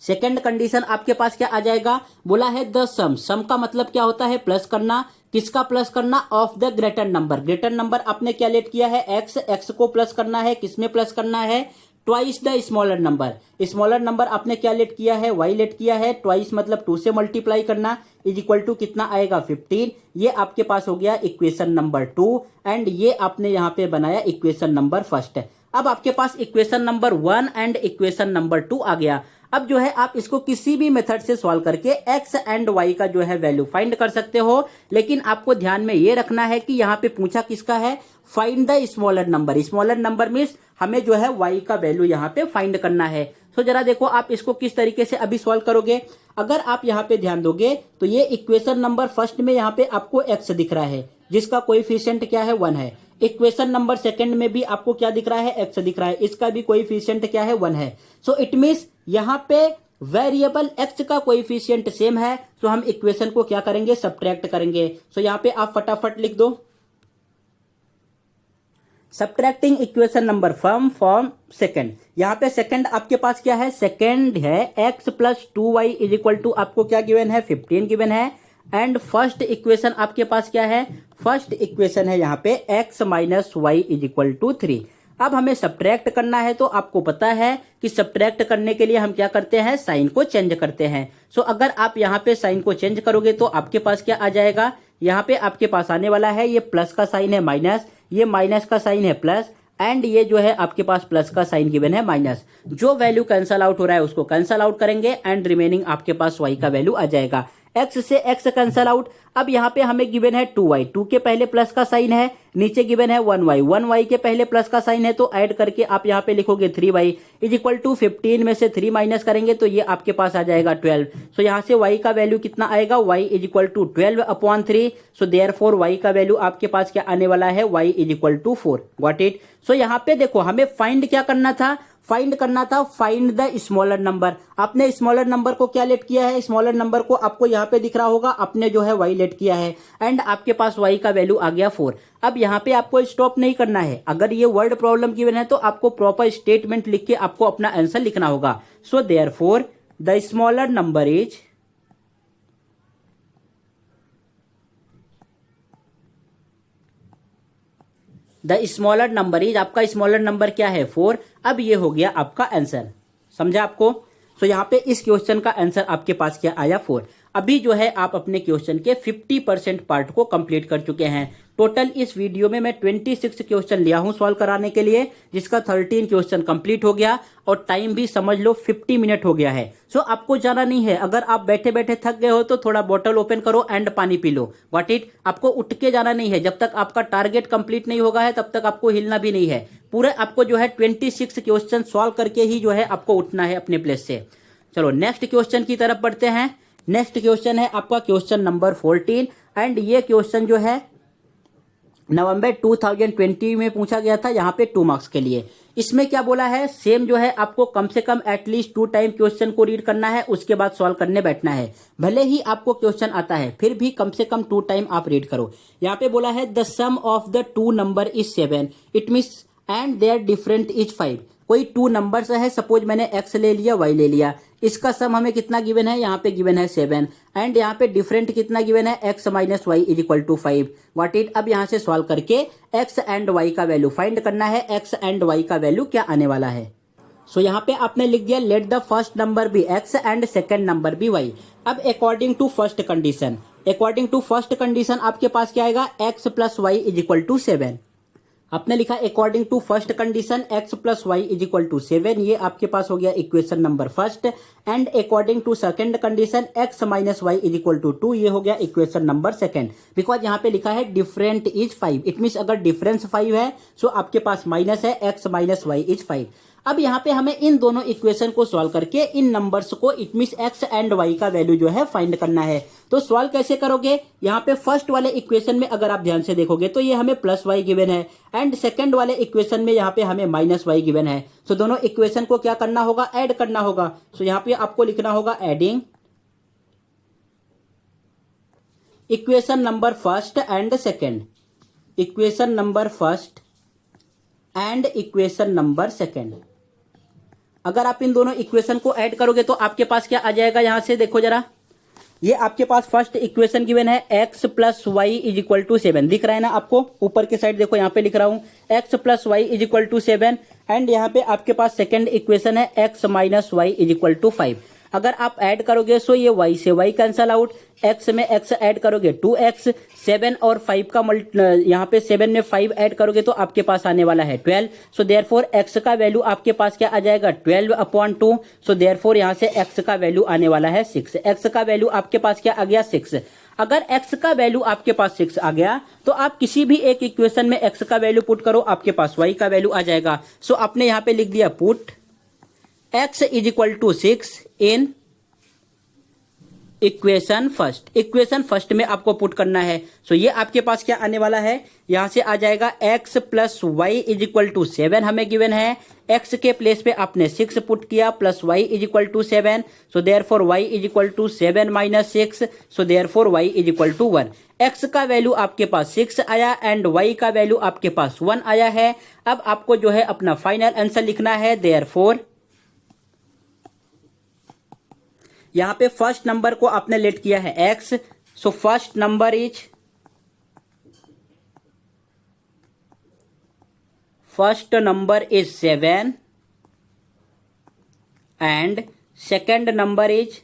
second condition आपके पास क्या आ जाएगा, बोला है द सम। सम का मतलब क्या होता है, प्लस करना। किसका प्लस करना, of the greater number. Greater number आपने क्या लेट किया है, एक्स। एक्स को प्लस करना है, किसमें प्लस करना है, twice the smaller number. Smaller number आपने क्या लेट किया है, वाई लेट किया है। ट्वाइस मतलब 2 से मल्टीप्लाई करना, इज इक्वल टू कितना आएगा 15। ये आपके पास हो गया इक्वेशन नंबर 2 एंड ये आपने यहाँ पे बनाया इक्वेशन नंबर फर्स्ट। अब आपके पास equation number 1 and equation number 2 आ गया। अब जो है आप इसको किसी भी मेथड से सॉल्व करके x एंड y का जो है वैल्यू फाइंड कर सकते हो, लेकिन आपको ध्यान में ये रखना है कि यहाँ पे पूछा किसका है, find the smaller number. Smaller number means हमें जो है y का वैल्यू यहाँ पे फाइंड करना है। तो जरा देखो आप इसको किस तरीके से अभी सॉल्व करोगे। अगर आप यहाँ पे ध्यान दोगे तो ये इक्वेशन नंबर फर्स्ट में यहाँ पे आपको x दिख रहा है जिसका कोएफिशिएंट क्या है 1 है। इक्वेशन नंबर सेकंड में भी आपको क्या दिख रहा है, x दिख रहा है, इसका भी कोएफिशिएंट क्या है 1 है। सो इट मींस यहाँ पे वेरिएबल x का कोएफिशिएंट सेम है। सो हम इक्वेशन को क्या करेंगे, सब्ट्रैक्ट करेंगे। सो यहाँ पे आप फटाफट लिख दो subtracting equation number from second. यहाँ पे सेकंड आपके पास क्या है, सेकंड है x plus 2y is equal to आपको क्या गिवन है, 15 गिवन है। एंड फर्स्ट इक्वेशन आपके पास क्या है, फर्स्ट इक्वेशन है यहाँ पे x minus y is equal to 3। अब हमें सब्ट्रैक्ट करना है तो आपको पता है कि सब्ट्रैक्ट करने के लिए हम क्या करते हैं, साइन को चेंज करते हैं। सो अगर आप यहाँ पे साइन को चेंज करोगे तो आपके पास क्या आ जाएगा, यहाँ पे आपके पास आने वाला है ये प्लस का साइन है माइनस, ये माइनस का साइन है प्लस, एंड ये जो है आपके पास प्लस का साइन गिवन है माइनस। जो वैल्यू कैंसल आउट हो रहा है उसको कैंसल आउट करेंगे एंड रिमेनिंग आपके पास y का वैल्यू आ जाएगा। x से x कैंसल आउट। अब यहाँ पे हमें गिवन है 2y, 2 के पहले प्लस का साइन है, नीचे गिवन है 1y, 1y के पहले प्लस का साइन है, तो ऐड करके आप यहाँ पे लिखोगे 3y इज इक्वल टू 15 में से 3 माइनस करेंगे तो ये आपके पास आ जाएगा 12। सो यहाँ से y का वैल्यू कितना आएगा, y is equal to 12/3। So therefore y का वैल्यू आपके पास क्या आने वाला है, y is equal to 4। Got it. So यहाँ पे देखो हमें फाइंड क्या करना था, फाइंड करना था फाइंड द स्मॉलर नंबर। आपने स्मॉलर नंबर को क्या लेट किया है, स्मॉलर नंबर को आपको यहाँ पे दिख रहा होगा, आपने जो है y लेट किया है एंड आपके पास y का वैल्यू आ गया 4। अब यहाँ पे आपको स्टॉप नहीं करना है। अगर ये वर्ड प्रॉब्लम गिवन है तो आपको प्रॉपर स्टेटमेंट लिख के आपको अपना आंसर लिखना होगा। So therefore the smaller number is the smaller number is, आपका स्मॉलर नंबर क्या है 4। अब ये हो गया आपका आंसर, समझा आपको। सो यहाँ पे इस क्वेश्चन का आंसर आपके पास क्या आया 4। अभी जो है आप अपने क्वेश्चन के 50% पार्ट को कंप्लीट कर चुके हैं। टोटल इस वीडियो में मैं 26 क्वेश्चन लिया हूं सॉल्व कराने के लिए, जिसका 13 क्वेश्चन कंप्लीट हो गया और टाइम भी समझ लो 50 मिनट हो गया है। सो आपको जाना नहीं है। अगर आप बैठे बैठे थक गए हो तो थोड़ा बोतल ओपन करो एंड पानी पी लो। व्हाट इट, आपको उठ के जाना नहीं है। जब तक आपका टारगेट कंप्लीट नहीं होगा है तब तक आपको हिलना भी नहीं है। पूरे आपको जो है 26 क्वेश्चन सॉल्व करके ही जो है आपको उठना है अपने प्लेस से। चलो नेक्स्ट क्वेश्चन की तरफ बढ़ते हैं। नेक्स्ट क्वेश्चन है आपका क्वेश्चन नंबर 14 एंड ये क्वेश्चन जो है नवंबर 2020 में पूछा गया था, यहाँ पे 2 मार्क्स के लिए। इसमें क्या बोला है, सेम जो है आपको कम से कम एटलीस्ट 2 टाइम क्वेश्चन को रीड करना है, उसके बाद सॉल्व करने बैठना है। भले ही आपको क्वेश्चन आता है फिर भी कम से कम 2 टाइम आप रीड करो। यहाँ पे बोला है the sum of the 2 number is 7, it means and their different is 5। कोई 2 नंबर्स है, सपोज मैंने x ले लिया y ले लिया, इसका सम हमें कितना गिवन है, यहाँ पे गिवन है 7 एंड यहाँ पे डिफरेंट कितना गिवन है, x minus y is equal to 5। What it, अब यहाँ से सॉल्व करके x एंड y का वैल्यू फाइंड करना है, x एंड y का वैल्यू क्या आने वाला है। सो यहाँ पे आपने लिख दिया let the first number be x and second number be y। अब according to first condition, according to first condition आपके पास क्या आएगा, x plus y is equal to 7। आपने लिखा according to first condition x plus y is equal to 7, ये आपके पास हो गया equation number first. And according to second condition x minus y is equal to 2, ये हो गया इक्वेशन नंबर सेकंड। बिकॉज यहाँ पे लिखा है डिफरेंट इज 5, इट मीन्स अगर डिफरेंस 5 है सो आपके पास माइनस है, x माइनस वाई इज 5। अब यहाँ पे हमें इन दोनों इक्वेशन को सॉल्व करके इन नंबर्स को it means x and y का वैल्यू जो है फाइंड करना है। तो सॉल्व कैसे करोगे, यहाँ पे फर्स्ट वाले इक्वेशन में अगर आप ध्यान से देखोगे तो ये हमें प्लस वाई गिवन है एंड सेकंड वाले इक्वेशन में यहाँ पे हमें माइनस वाई गिवन है। सो दोनों इक्वेशन को क्या करना होगा, ऐड करना होगा। सो यहाँ पे आपको लिखना होगा adding equation number first and second, equation number first and equation number second. अगर आप इन दोनों इक्वेशन को ऐड करोगे तो आपके पास क्या आ जाएगा, यहां से देखो जरा, ये आपके पास फर्स्ट इक्वेशन गिवन है x plus y is equal to 7, दिख रहा है ना आपको, ऊपर की साइड देखो यहाँ पे लिख रहा हूं x plus y is equal to 7 and यहाँ पे आपके पास सेकंड इक्वेशन है x minus y is equal to 5। अगर आप ऐड करोगे सो ये y से y कैंसल आउट, x में x ऐड करोगे 2x, 7 और 5 का यहाँ पे 7 में 5 ऐड करोगे तो आपके पास आने वाला है 12। सो देयरफॉर x का वैल्यू आपके पास क्या आ जाएगा, 12/2। सो देयरफॉर यहाँ से x का वैल्यू आने वाला है 6। x का वैल्यू आपके पास क्या आ गया, 6। अगर x का वैल्यू आपके पास 6 आ गया तो आप किसी भी एक इक्वेशन में x का वैल्यू पुट करो, आपके पास y का वैल्यू आ जाएगा। सो आपने यहाँ पे लिख दिया put x is equal to 6 in equation first, equation first में आपको पुट करना है। सो ये आपके पास क्या आने वाला है, यहां से आ जाएगा x plus y is equal to 7 हमें गिवन है, x के प्लेस पे आपने 6 पुट किया plus y is equal to 7। So therefore y is equal to 7 minus 6, so therefore y is equal to 1। x का वैल्यू आपके पास 6 आया एंड y का वैल्यू आपके पास 1 आया है। अब आपको जो है अपना फाइनल आंसर लिखना है, देयरफॉर यहां पे फर्स्ट नंबर को आपने लेट किया है x, so first number is, first number is 7 and second number is,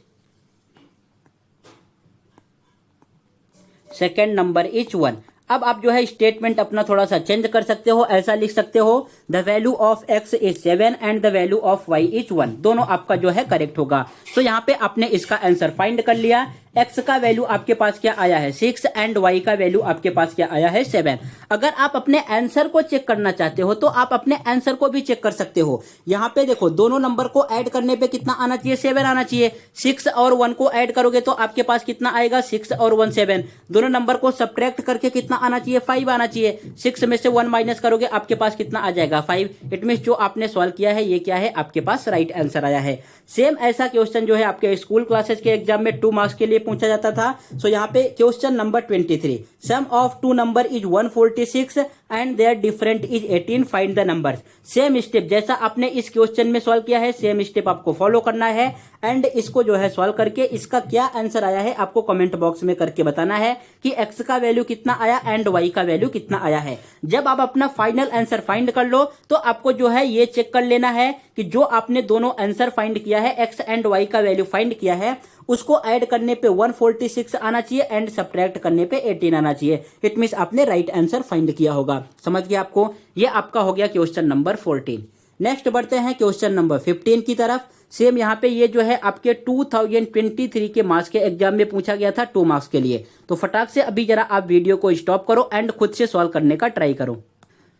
second number is 1। अब आप जो है स्टेटमेंट अपना थोड़ा सा चेंज कर सकते हो, ऐसा लिख सकते हो the value of x is 7 and the value of y is 1, दोनों आपका जो है करेक्ट होगा। तो यहाँ पे आपने इसका आंसर फाइंड कर लिया, x का वैल्यू आपके पास क्या आया है 6 एंड y का वैल्यू आपके पास क्या आया है 7। अगर आप अपने आंसर को चेक करना चाहते हो तो आप अपने आंसर को भी चेक कर सकते हो। यहाँ पे देखो दोनों नंबर को ऐड करने पे कितना आना चाहिए, 7 आना चाहिए। 6 और 1 को ऐड करोगे तो आपके पास कितना आएगा, 6 और 1 7। दोनों नंबर को सब्ट्रैक्ट करके कितना आना चाहिए, 5 आना चाहिए। 6 में से 1 माइनस करोगे आपके पास कितना आ जाएगा, 5। इट मींस जो आपने सॉल्व किया है ये क्या है, आपके पास राइट आंसर आया है। सेम ऐसा क्वेश्चन जो है आपके स्कूल क्लासेस के एग्जाम में 2 मार्क्स के लिए पूछा जाता था। सो यहाँ पे question number 23, sum of 2 number is 146 and their different is 18, find the numbers. Same step जैसा आपने इस क्वेश्चन में सॉल्व किया है, सेम स्टेप आपको फॉलो करना है एंड इसको जो है सॉल्व करके इसका क्या आंसर आया है आपको कमेंट बॉक्स में करके बताना है कि x का वैल्यू कितना आया एंड y का वैल्यू कितना आया है। जब आप अपना फाइनल आंसर फाइंड कर लो तो आपको जो है ये चेक कर लेना है कि जो आपने दोनों आंसर फाइंड किया है, x एंड y का वैल्यू फाइंड किया है, उसको ऐड करने पे 146 आना चाहिए एंड सब्ट्रैक्ट करने पे 18 आना चाहिए। इट मींस आपने राइट आंसर फाइंड किया होगा। समझ गया आपको, ये आपका हो गया क्वेश्चन नंबर 14। नेक्स्ट बढ़ते हैं क्वेश्चन नंबर 15 की तरफ। सेम यहाँ पे ये जो है आपके 2023 के मार्क्स के एग्जाम में पूछा गया था 2 मार्क्स के लिए। तो फटाक से अभी जरा आप वीडियो को स्टॉप करो एंड खुद से सॉल्व करने का ट्राई करो।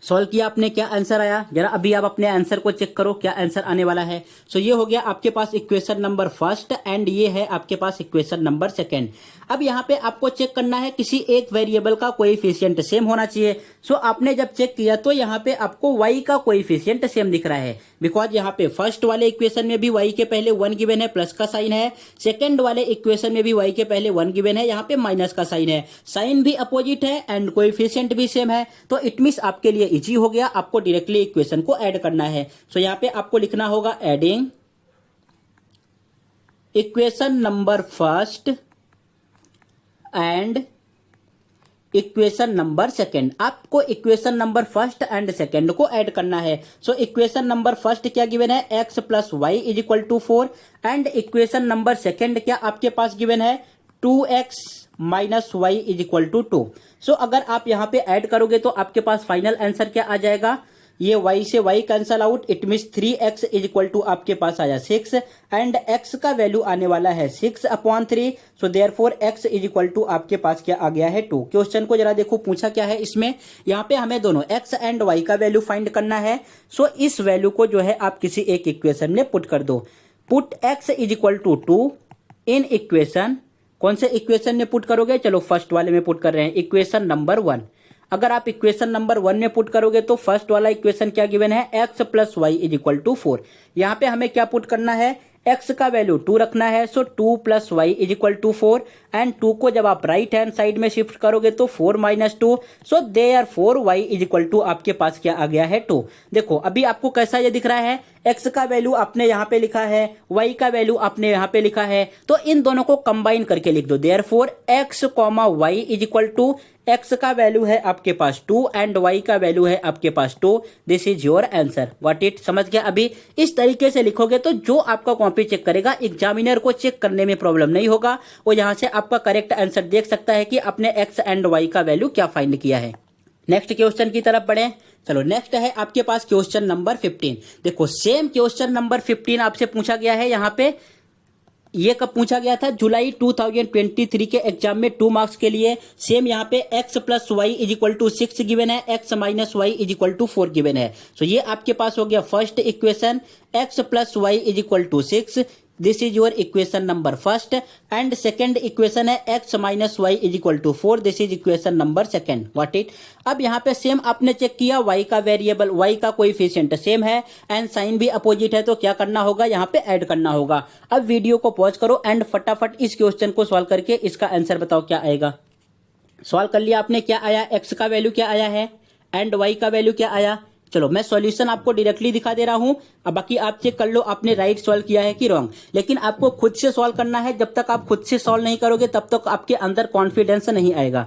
सॉल्व किया आपने, क्या आंसर आया, जरा अभी आप अपने आंसर को चेक करो क्या आंसर आने वाला है। सो ये हो गया आपके पास इक्वेशन नंबर फर्स्ट एंड ये है आपके पास इक्वेशन नंबर सेकंड। अब यहाँ पे आपको चेक करना है किसी एक वेरिएबल का कोएफिशिएंट सेम होना चाहिए। सो आपने जब चेक किया तो यहाँ पे आपको y का कोएफिशिएंट सेम दिख रहा है, बिकॉज यहाँ पे फर्स्ट वाले इक्वेशन में भी y के पहले 1 गिवन है, प्लस का साइन है। सेकंड वाले इक्वेशन में भी y के पहले 1 गिवन है, यहाँ पे माइनस का साइन है। साइन भी अपोजिट है एंड कोएफिशिएंट भी सेम है, तो इट मींस आपके लिए इजी हो गया, आपको डायरेक्टली इक्वेशन को ऐड करना है। सो यहाँ पे आपको लिखना होगा adding equation number first and equation number second. आपको equation number first and second को ऐड करना है। सो इक्वेशन नंबर फर्स्ट क्या गिवन है, x plus y is equal to 4 and equation number second क्या आपके पास गिवन है 2x minus y is equal to 2। So अगर आप यहाँ पे ऐड करोगे तो आपके पास फाइनल आंसर क्या आ जाएगा, ये y से y cancel out, it means 3x is equal to आपके पास आया 6 एंड x का वैल्यू आने वाला है 6/3। So therefore x is equal to आपके पास क्या आ गया है 2। क्वेश्चन को जरा देखो पूछा क्या है इसमें, यहाँ पे हमें दोनों x एंड y का वैल्यू फाइंड करना है। सो इस वैल्यू को जो है आप किसी एक इक्वेशन में पुट कर दो। Put x is equal to 2 in equation, कौन से इक्वेशन में पुट करोगे, चलो फर्स्ट वाले में पुट कर रहे हैं, इक्वेशन नंबर 1। अगर आप इक्वेशन नंबर 1 में पुट करोगे तो फर्स्ट वाला इक्वेशन क्या गिवन है, x plus y is equal to 4। यहाँ पे हमें क्या पुट करना है, x का वैल्यू 2 रखना है। So 2 plus y is equal to 4 and 2 को जब आप राइट हैंड साइड में शिफ्ट करोगे तो 4 minus 2। So therefore y is equal to आपके पास क्या आ गया है 2। देखो अभी आपको कैसा ये दिख रहा है, x का वैल्यू आपने यहाँ पे लिखा है, y का वैल्यू आपने यहाँ पे लिखा है, तो इन दोनों को कंबाइन करके लिख दो। Therefore x, y is equal to x का वैल्यू है आपके पास 2 एंड y का वैल्यू है आपके पास 2। This is your answer. What it, समझ गया। अभी इस तरीके से लिखोगे तो जो आपका कॉपी चेक करेगा, एग्जामिनर को चेक करने में प्रॉब्लम नहीं होगा, वो यहाँ से आपका करेक्ट आंसर देख सकता है कि आपने x एंड y का वैल्यू क्या फाइंड किया है। नेक्स्ट क्वेश्चन की तरफ बढ़े। चलो नेक्स्ट है आपके पास क्वेश्चन नंबर 15। देखो सेम क्वेश्चन नंबर 15 आपसे पूछा गया है। यहाँ पे ये कब पूछा गया था, जुलाई 2023 के एग्जाम में 2 मार्क्स के लिए। सेम यहाँ पे x plus y is equal to 6 given है, x minus y is equal to 4 given है। सो ये आपके पास हो गया first equation, x plus y is equal to 6, this is your equation number first and second equation है x minus y is equal to 4, this is equation number second. What it, अब यहाँ पे same आपने check किया, y का variable, y का coefficient same है and sign भी अपोजिट है, तो क्या करना होगा, यहाँ पे ऐड करना होगा। अब वीडियो को पॉज करो एंड फटाफट इस क्वेश्चन को सॉल्व करके इसका आंसर बताओ क्या आएगा। सॉल्व कर लिया आपने, क्या आया, x का वैल्यू क्या आया है एंड y का वैल्यू क्या आया। चलो मैं सॉल्यूशन आपको डायरेक्टली दिखा दे रहा हूं, अब बाकी आप चेक कर लो आपने राइट सॉल्व किया है कि रॉन्ग, लेकिन आपको खुद से सॉल्व करना है। जब तक आप खुद से सॉल्व नहीं करोगे तब तक आपके अंदर कॉन्फिडेंस नहीं आएगा।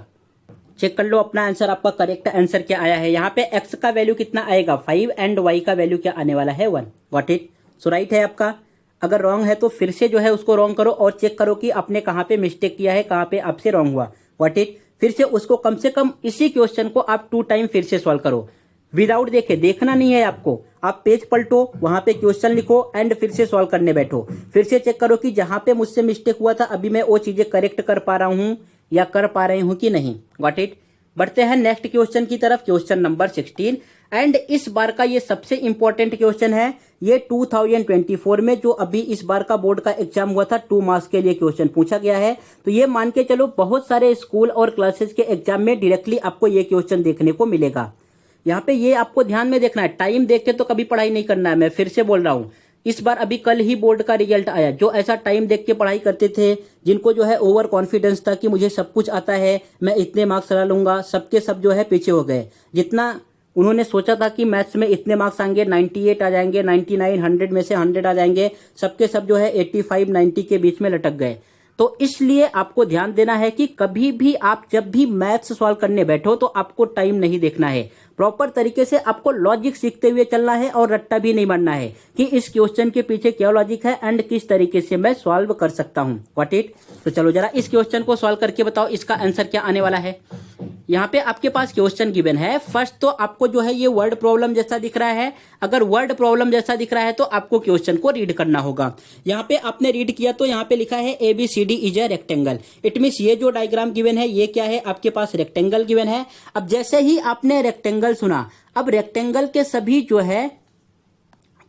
चेक कर लो अपना आंसर, आपका करेक्ट आंसर क्या आया है। यहाँ पे x का वैल्यू कितना आएगा 5 एंड y का वैल्यू क्या आने वाला है 1। व्हाट इट, सो राइट है आपका। अगर रॉन्ग है तो फिर से जो है उसको रॉन्ग करो और चेक करो कि आपने कहाँ पे मिस्टेक किया है, कहाँ पे आपसे रॉन्ग हुआ। व्हाट इट, फिर से उसको कम से कम इसी क्वेश्चन को आप 2 टाइम फिर से सॉल्व करो, विदाउट देखे, देखना नहीं है आपको। आप पेज पलटो, वहां पे क्वेश्चन लिखो एंड फिर से सॉल्व करने बैठो। फिर से चेक करो कि जहां पे मुझसे मिस्टेक हुआ था अभी मैं वो चीजें करेक्ट कर पा रहा हूं या कर पा रही हूं कि नहीं। Got it. बढ़ते हैं नेक्स्ट क्वेश्चन की तरफ, क्वेश्चन नंबर 16 एंड इस बार का ये सबसे इंपॉर्टेंट क्वेश्चन है। ये 2024 में जो अभी इस बार का बोर्ड का एग्जाम हुआ था 2 मार्क्स के लिए क्वेश्चन पूछा गया है। तो ये मान के चलो बहुत सारे स्कूल और क्लासेस के एग्जाम में डायरेक्टली आपको ये क्वेश्चन देखने को मिलेगा। यहाँ पे ये आपको ध्यान में देखना है, टाइम देख के तो कभी पढ़ाई नहीं करना है। मैं फिर से बोल रहा हूँ, इस बार अभी कल ही बोर्ड का रिजल्ट आया। जो ऐसा टाइम देख के पढ़ाई करते थे, जिनको जो है ओवर कॉन्फिडेंस था कि मुझे सब कुछ आता है, मैं इतने मार्क्स ला लूंगा, सबके सब जो है पीछे हो गए। जितना उन्होंने सोचा था कि मैथ्स में इतने मार्क्स आएंगे, 98 आ जाएंगे, 99, 100 में से 100 आ जाएंगे, सबके सब जो है 85, 90 के बीच में लटक गए। तो इसलिए आपको ध्यान देना है कि कभी भी आप जब भी मैथ्स सॉल्व करने बैठो तो आपको टाइम नहीं देखना है, प्रॉपर तरीके से आपको लॉजिक सीखते हुए चलना है और रट्टा भी नहीं मारना है कि इस क्वेश्चन के पीछे क्या लॉजिक है एंड किस तरीके से मैं सॉल्व कर सकता हूं। What it. तो चलो जरा इस क्वेश्चन को सॉल्व करके बताओ इसका आंसर क्या आने वाला है। यहाँ पे आपके पास क्वेश्चन गिवन है। फर्स्ट तो आपको जो है ये वर्ड प्रॉब्लम जैसा दिख रहा है। अगर वर्ड प्रॉब्लम जैसा दिख रहा है तो आपको क्वेश्चन को रीड करना होगा। यहाँ पे आपने रीड किया तो यहाँ पे लिखा है ABCD is a rectangle. It means ये जो डायग्राम गिवन है ये क्या है, आपके पास रेक्टेंगल गिवन है। अब जैसे ही आपने रेक्टेंगल सुना, अब रेक्टेंगल के सभी जो है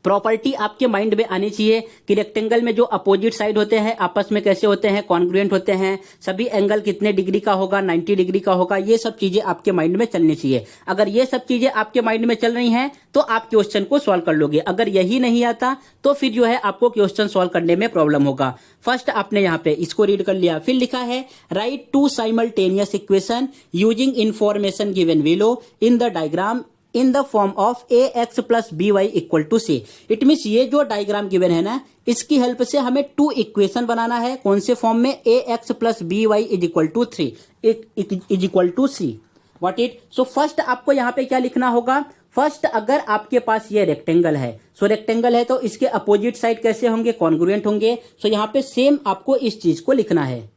प्रॉपर्टी आपके माइंड में आनी चाहिए कि रेक्टेंगल में जो अपोजिट साइड होते हैं आपस में कैसे होते हैं, कॉन्ग्रुएंट होते हैं, सभी एंगल कितने डिग्री का होगा, 90 डिग्री का होगा, ये सब चीजें आपके माइंड में चलनी चाहिए। अगर ये सब चीजें आपके माइंड में चल रही हैं तो आप क्वेश्चन को सॉल्व कर लोगे। अगर यही नहीं आता तो फिर जो है आपको क्वेश्चन सॉल्व करने में प्रॉब्लम होगा। फर्स्ट आपने यहाँ पे इसको रीड कर लिया, फिर लिखा है write two simultaneous equation using information given below in the diagram in the form of ax plus by equal to c। It means ये जो डायग्राम गिवन है ना, इसकी हेल्प से हमें टू इक्वेशन बनाना है। कौन से फॉर्म में? ax plus by is equal to 3 is equal to c। What it? So first आपको यहाँ पे क्या लिखना होगा? फर्स्ट अगर आपके पास ये रेक्टेंगल है, सो रेक्टेंगल है तो इसके अपोजिट साइड कैसे होंगे? कॉन्ग्रुएंट होंगे। सो यहाँ पे सेम आपको इस चीज को लिखना है।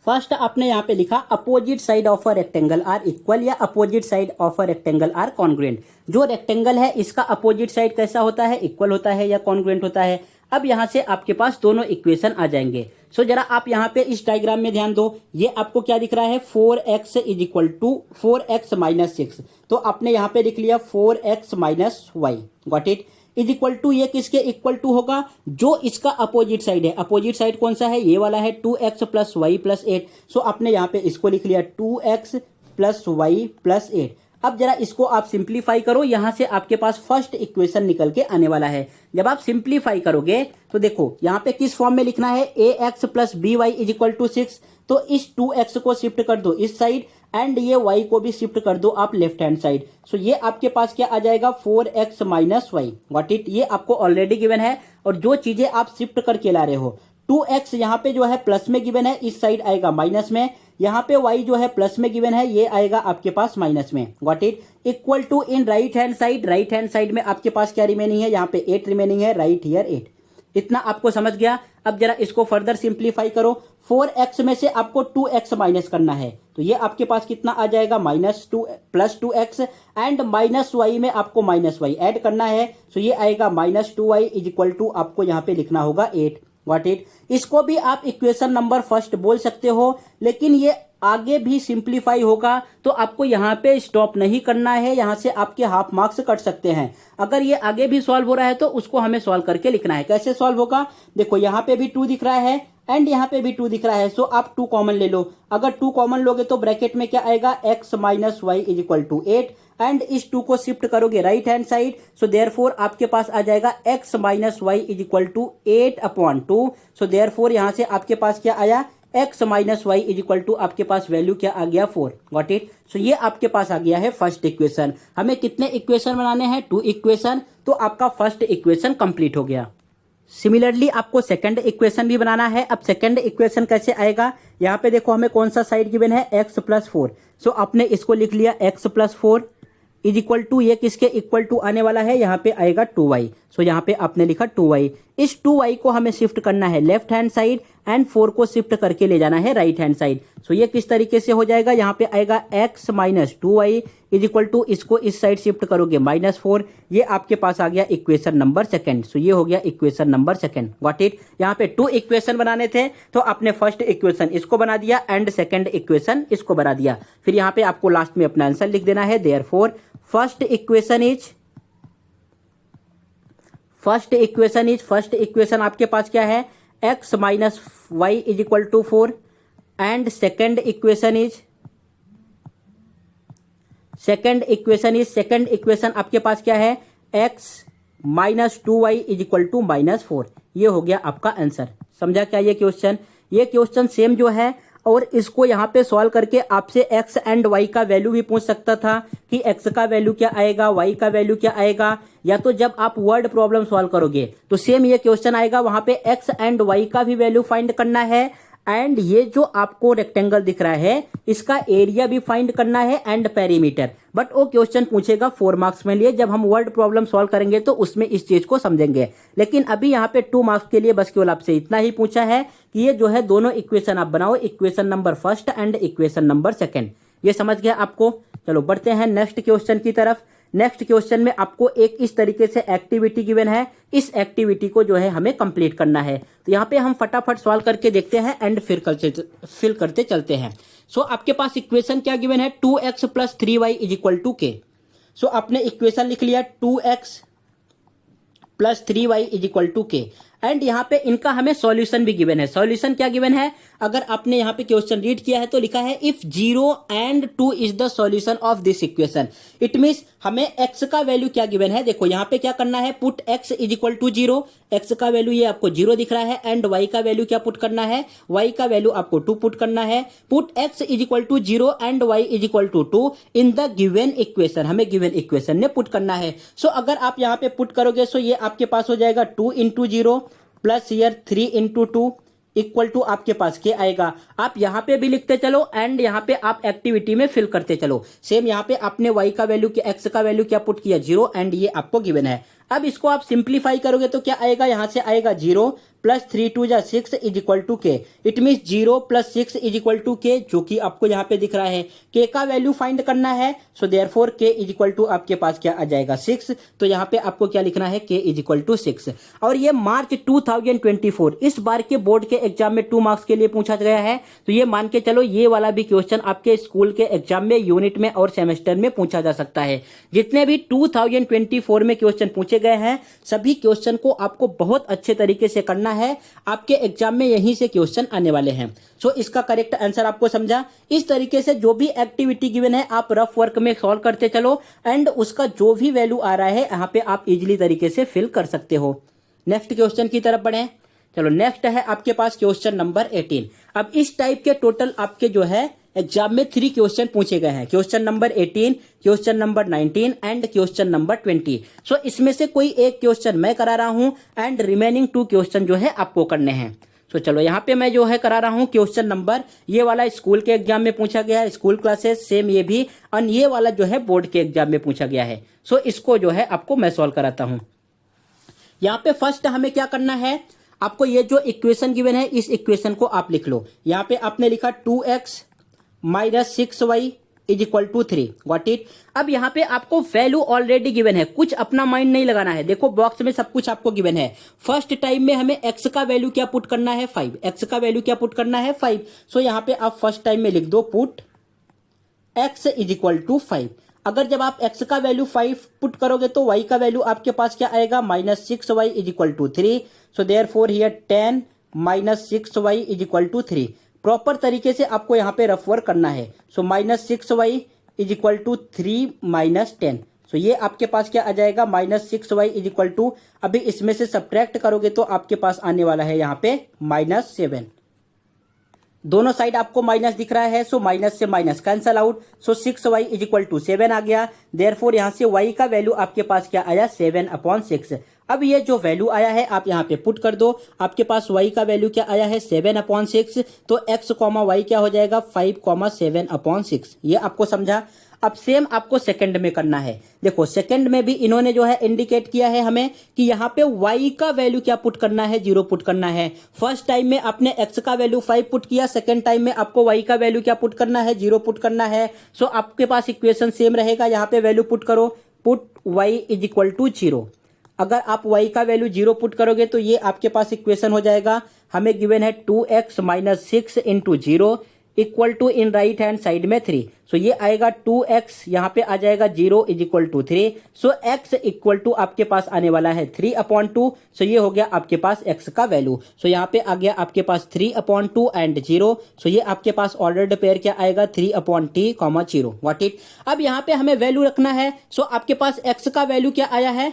फर्स्ट आपने यहाँ पे लिखा opposite side of a rectangle are equal या opposite side of a rectangle are congruent. जो रेक्टेंगल है इसका अपोजिट साइड कैसा होता है? इक्वल होता है या कॉन्ग्रुएंट होता है। अब यहाँ से आपके पास दोनों इक्वेशन आ जाएंगे। सो जरा आप यहाँ पे इस डायग्राम में ध्यान दो, ये आपको क्या दिख रहा है? 4x is equal to 4x minus 6। तो आपने यहाँ पे लिख लिया 4x minus y। Got it? Is equal to ये किसके इक्वल टू होगा? जो इसका अपोजिट साइड है। अपोजिट साइड कौन सा है? ये वाला है 2x प्लस वाई प्लस 8। सो आपने यहाँ पे इसको लिख लिया 2x प्लस वाई प्लस 8। अब जरा इसको आप सिंप्लीफाई करो, यहां से आपके पास फर्स्ट इक्वेशन निकल के आने वाला है। जब आप सिंप्लीफाई करोगे तो देखो यहाँ पे किस फॉर्म में लिखना है? ax plus by is equal to 6। तो इस 2x को शिफ्ट कर दो इस साइड एंड ये y को भी शिफ्ट कर दो आप लेफ्ट हैंड साइड। सो ये आपके पास क्या आ जाएगा? 4x minus Y. What it? ये आपको ऑलरेडी गिवन है और जो चीजें आप शिफ्ट करके ला रहे हो, 2x यहाँ पे जो है प्लस में गिवन है, इस साइड आएगा माइनस में। यहाँ पे y जो है प्लस में गिवन है, ये आएगा आपके पास माइनस में। What it? Equal to in right hand side. Right hand side में आपके पास क्या रिमेनिंग है? यहाँ पे 8 रिमेनिंग है। Right here 8। इतना आपको समझ गया। अब जरा इसको फर्दर सिंप्लीफाई करो। 4x में से आपको 2x माइनस करना है, तो ये आपके पास कितना आ जाएगा? -2 plus 2x and minus y में आपको माइनस y ऐड करना है। सो ये आएगा -2y इज इक्वल टू आपको यहाँ पे लिखना होगा 8। What it? इसको भी आप इक्वेशन नंबर फर्स्ट बोल सकते हो, लेकिन ये आगे भी सिंप्लीफाई होगा तो आपको यहाँ पे स्टॉप नहीं करना है। यहाँ से आपके हाफ मार्क्स कट सकते हैं। अगर ये आगे भी सॉल्व हो रहा है तो उसको हमें सॉल्व करके लिखना है। कैसे सॉल्व होगा? देखो यहाँ पे भी 2 दिख रहा है एंड यहाँ पे भी 2 दिख रहा है। सो आप 2 कॉमन ले लो। अगर 2 कॉमन लोगे तो ब्रैकेट में क्या आएगा? x minus y is equal to 8 and इस 2 को शिफ्ट करोगे right hand side. So therefore आपके पास आ जाएगा x minus y is equal to 8/2। So therefore यहाँ से आपके पास क्या आया? x minus y is equal to आपके पास वैल्यू क्या आ गया? 4। Got it? सो ये आपके पास आ गया है फर्स्ट इक्वेशन। हमें कितने इक्वेशन बनाने हैं? 2 इक्वेशन। तो आपका फर्स्ट इक्वेशन कंप्लीट हो गया। सिमिलरली आपको सेकंड इक्वेशन भी बनाना है। अब सेकंड इक्वेशन कैसे आएगा? यहाँ पे देखो हमें कौन सा साइड गिवन है? x plus 4। सो आपने इसको लिख लिया x plus 4 is equal to ये किसके इक्वल टू आने वाला है? यहाँ पे आएगा 2y। सो यहाँ पे आपने लिखा 2y। इस 2y को हमें शिफ्ट करना है लेफ्ट हैंड साइड एंड 4 को शिफ्ट करके ले जाना है राइट हैंड साइड। सो ये किस तरीके से हो जाएगा? यहाँ पे आएगा x minus 2y is equal to इसको इस साइड शिफ्ट करोगे -4। ये आपके पास आ गया इक्वेशन नंबर सेकंड। सो ये हो गया equation number second. What it? यहाँ पे 2 इक्वेशन बनाने थे तो आपने फर्स्ट इक्वेशन इसको बना दिया एंड सेकंड इक्वेशन इसको बना दिया। फिर यहाँ पे आपको लास्ट में अपना आंसर लिख देना है। देयरफॉर फर्स्ट इक्वेशन आपके पास क्या है? x minus y is equal to 4 and second equation आपके पास क्या है? x minus 2y is equal to -4। ये हो गया आपका आंसर। समझा क्या ये क्वेश्चन? ये क्वेश्चन सेम जो है और इसको यहाँ पे सॉल्व करके आपसे x एंड y का वैल्यू भी पूछ सकता था कि x का वैल्यू क्या आएगा, y का वैल्यू क्या आएगा। या तो जब आप वर्ड प्रॉब्लम सॉल्व करोगे तो सेम ये क्वेश्चन आएगा, वहां पे x एंड y का भी वैल्यू फाइंड करना है एंड ये जो आपको रेक्टेंगल दिख रहा है इसका एरिया भी फाइंड करना है एंड पेरीमीटर। बट वो क्वेश्चन पूछेगा 4 मार्क्स में लिए। जब हम वर्ड प्रॉब्लम सॉल्व करेंगे तो उसमें इस चीज को समझेंगे। लेकिन अभी यहाँ पे 2 मार्क्स के लिए बस केवल आपसे इतना ही पूछा है कि ये जो है दोनों इक्वेशन आप बनाओ, equation number first and equation number second. ये समझ गया आपको? चलो बढ़ते हैं नेक्स्ट क्वेश्चन की तरफ। नेक्स्ट क्वेश्चन में आपको एक इस तरीके से एक्टिविटी गिवन है। इस एक्टिविटी को जो है हमें कंप्लीट करना है। तो यहाँ पे हम फटाफट सॉल्व करके देखते हैं एंड फिर करते चलते हैं। सो आपके पास इक्वेशन क्या गिवन है? 2x plus 3y is equal to k। So आपने इक्वेशन लिख लिया 2x plus 3y is equal to k. And यहाँ पे इनका हमें सॉल्यूशन भी गिवन है। सॉल्यूशन क्या गिवन है, अगर आपने यहाँ पे क्वेश्चन रीड किया है तो लिखा है if 0 and 2 is the solution of this equation. It means हमें x का वैल्यू क्या गिवन है, देखो यहाँ पे क्या करना है, put x is equal to 0, x का वैल्यू ये आपको 0 दिख रहा है, एंड y का वैल्यू क्या पुट करना है, y का वैल्यू आपको 2 पुट करना है। Put x is equal to 0 and y is equal to 2 in the given equation, हमें गिवन इक्वेशन में पुट करना है। सो अगर आप यहाँ पे पुट करोगे सो ये आपके पास हो जाएगा 2 इंटू 0 प्लस ईयर 3 इंटू 2 इक्वल टू आपके पास क्या आएगा। आप यहाँ पे भी लिखते चलो एंड यहाँ पे आप एक्टिविटी में फिल करते चलो। सेम यहाँ पे आपने y का वैल्यू x का वैल्यू क्या पुट किया 0 एंड ये आपको गिवन है। अब इसको आप सिंप्लीफाई करोगे तो क्या आएगा, यहाँ से आएगा 0 प्लस 3 2 जा 6 is equal to k. It mean 0 plus 6 is equal to k, जो कि आपको यहाँ पे दिख रहा है। के का वैल्यू फाइंड करना है, सो देयरफॉर के इज इक्वल टू आपके पास क्या आ जाएगा 6। तो यहाँ पे आपको क्या लिखना है, के इज इक्वल टू 6। और ये मार्च 2024 इस बार के बोर्ड के एग्जाम में 2 मार्क्स के लिए पूछा गया है। तो ये मान के चलो ये वाला भी क्वेश्चन आपके स्कूल के एग्जाम में यूनिट में और सेमेस्टर में पूछा जा सकता है। जितने भी 2024 में क्वेश्चन पूछे गए हैं सभी क्वेश्चन को आपको बहुत अच्छे तरीके से करना है, आपके एग्जाम में यहीं से क्वेश्चन आने वाले हैं। सो इसका करेक्ट आंसर आपको समझा। इस तरीके से जो भी एक्टिविटी गिवन है आप रफ वर्क में सॉल्व करते चलो एंड उसका जो भी वैल्यू आ रहा है यहाँ पे आप इजीली तरीके से फिल कर सकते हो। नेक्स्ट क्वेश्चन की तरफ बढ़ें। चलो नेक्स्ट है आपके पास क्वेश्चन नंबर 18। अब इस टाइप के टोटल आपके जो है एग्जाम में 3 क्वेश्चन पूछे गए हैं, question number 18, question number 19 and question number 20। सो इसमें से कोई एक क्वेश्चन मैं करा रहा हूं एंड रिमेनिंग 2 क्वेश्चन जो है आपको करने हैं। तो चलो यहाँ पे मैं जो है करा रहा हूँ क्वेश्चन नंबर, ये वाला स्कूल के एग्जाम में पूछा गया है, स्कूल क्लासेस सेम ये भी, और ये वाला जो है बोर्ड के एग्जाम में पूछा गया है। सो इसको जो है आपको मैं सॉल्व कराता हूँ। यहाँ पे फर्स्ट हमें क्या करना है, आपको ये जो इक्वेशन गिवन है इस इक्वेशन को आप लिख लो। यहाँ पे आपने लिखा 2x minus 6y is equal to 3, got it. अब यहाँ पे आपको वैल्यू ऑलरेडी गिवन है, कुछ अपना माइंड नहीं लगाना है। देखो बॉक्स में सब कुछ आपको गिवन है। फर्स्ट टाइम में हमें x का वैल्यू क्या पुट करना है 5, x का वैल्यू क्या पुट करना है 5। सो यहाँ पे आप फर्स्ट टाइम में लिख दो put x is equal to 5। अगर जब आप x का वैल्यू 5 पुट करोगे तो y का वैल्यू आपके पास क्या आएगा, minus 6y is equal to 3। So therefore here 10 minus 6y is equal to 3। Proper तरीके से आपको यहाँ पे रफ वर्क करना है। So minus 6y is equal to 3 minus 10। So ये आपके पास क्या आ जाएगा, minus 6y is equal to, अभी इसमें से सब्ट्रैक्ट करोगे तो आपके पास आने वाला है यहाँ पे माइनस 7। दोनों साइड आपको माइनस दिख रहा है, सो माइनस से minus cancel out. So 6y is equal to 7 आ गया। देयरफॉर यहाँ से y का वैल्यू आपके पास क्या आया, 7/6। अब ये जो वैल्यू आया है आप यहाँ पे पुट कर दो। आपके पास y का वैल्यू क्या आया है, 7/6। तो x, y क्या हो जाएगा, 5,7/6। ये आपको समझा। अब सेम आपको सेकंड में करना है। देखो सेकंड में भी इन्होंने जो है इंडिकेट किया है हमें कि यहाँ पे y का वैल्यू क्या पुट करना है, 0 पुट करना है। फर्स्ट टाइम में आपने x का वैल्यू 5 पुट किया, सेकंड टाइम में आपको y का वैल्यू क्या पुट करना है, 0 पुट करना है। सो आपके पास इक्वेशन सेम रहेगा, यहाँ पे वैल्यू पुट करो, put y is equal to 0। अगर आप y का वैल्यू 0 पुट करोगे तो ये आपके पास इक्वेशन हो जाएगा, हमें गिवन है 2x minus 6 into 0 equal to in right hand side में 3। सो ये आएगा 2x, यहाँ पे आ जाएगा 0 is equal to 3। So x equal to आपके पास आने वाला है 3/2। सो ये हो गया आपके पास x का वैल्यू। सो यहाँ पे आ गया आपके पास 3/2 एंड 0। सो ये आपके पास ऑर्डर्ड पेयर क्या आएगा, 3/t, 0, व्हाट इट। अब यहाँ पे हमें वैल्यू रखना है। सो आपके पास x का वैल्यू क्या आया है,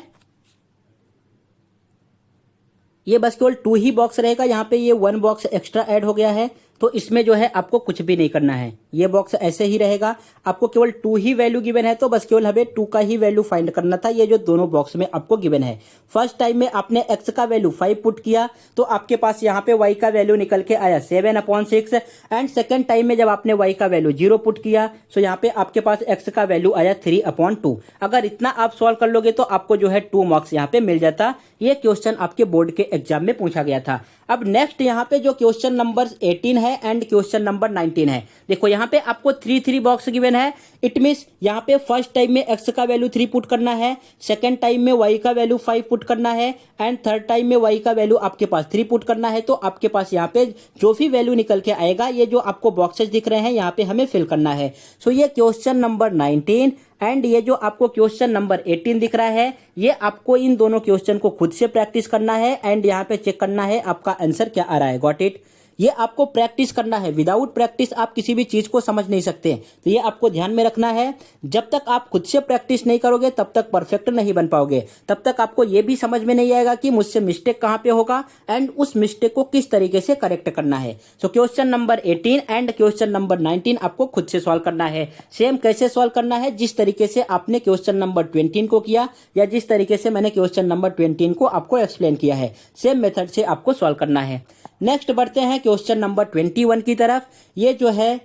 ये बस केवल 2 ही बॉक्स रहेगा, यहाँ पे ये 1 बॉक्स एक्स्ट्रा ऐड हो गया है। तो इसमें जो है आपको कुछ भी नहीं करना है, ये बॉक्स ऐसे ही रहेगा। आपको केवल 2 ही वैल्यू गिवन है, तो बस केवल हमें 2 का ही वैल्यू फाइंड करना था, ये जो दोनों बॉक्स में आपको गिवन है। फर्स्ट टाइम में आपने x का वैल्यू 5 पुट किया तो आपके पास यहाँ पे y का वैल्यू निकल के आया 7/6। एंड सेकेंड टाइम में जब आपने y का वैल्यू 0 पुट किया तो यहाँ पे आपके पास x का वैल्यू आया 3/2। अगर इतना आप सॉल्व कर लोगे तो आपको जो है 2 मार्क्स यहाँ पे मिल जाता। ये क्वेश्चन आपके बोर्ड के एग्जाम में पूछा गया था। अब नेक्स्ट यहाँ पे जो क्वेश्चन नंबर 18 है एंड क्वेश्चन नंबर 19 है, देखो यहाँ पे आपको 3 बॉक्स गिवन है। इट मीन्स यहाँ पे फर्स्ट टाइम में x का वैल्यू 3 पुट करना है, सेकंड टाइम में y का वैल्यू 5 पुट करना है एंड थर्ड टाइम में y का वैल्यू आपके पास 3 पुट करना है। तो आपके पास यहाँ पे जो भी वैल्यू निकल के आएगा, ये जो आपको बॉक्सेस दिख रहे हैं यहाँ पे हमें फिल करना है। सो ये क्वेश्चन नंबर 19 एंड ये जो आपको क्वेश्चन नंबर 18 दिख रहा है, ये आपको इन दोनों क्वेश्चन को खुद से प्रैक्टिस करना है एंड यहाँ पे चेक करना है आपका आंसर क्या आ रहा है। Got it. ये आपको प्रैक्टिस करना है, विदाउट प्रैक्टिस आप किसी भी चीज को समझ नहीं सकते। तो ये आपको ध्यान में रखना है, जब तक आप खुद से प्रैक्टिस नहीं करोगे तब तक परफेक्ट नहीं बन पाओगे, तब तक आपको ये भी समझ में नहीं आएगा कि मुझसे मिस्टेक कहाँ पे होगा एंड उस मिस्टेक को किस तरीके से करेक्ट करना है। So question number 18 and question number 19 आपको खुद से सॉल्व करना है। सेम कैसे सॉल्व करना है, जिस तरीके से आपने क्वेश्चन नंबर 20 को किया या जिस तरीके से मैंने क्वेश्चन नंबर 20 को आपको एक्सप्लेन किया है, सेम मेथड से आपको सॉल्व करना है। नेक्स्ट बढ़ते हैं क्वेश्चन नंबर 21 की तरफ। ये जो है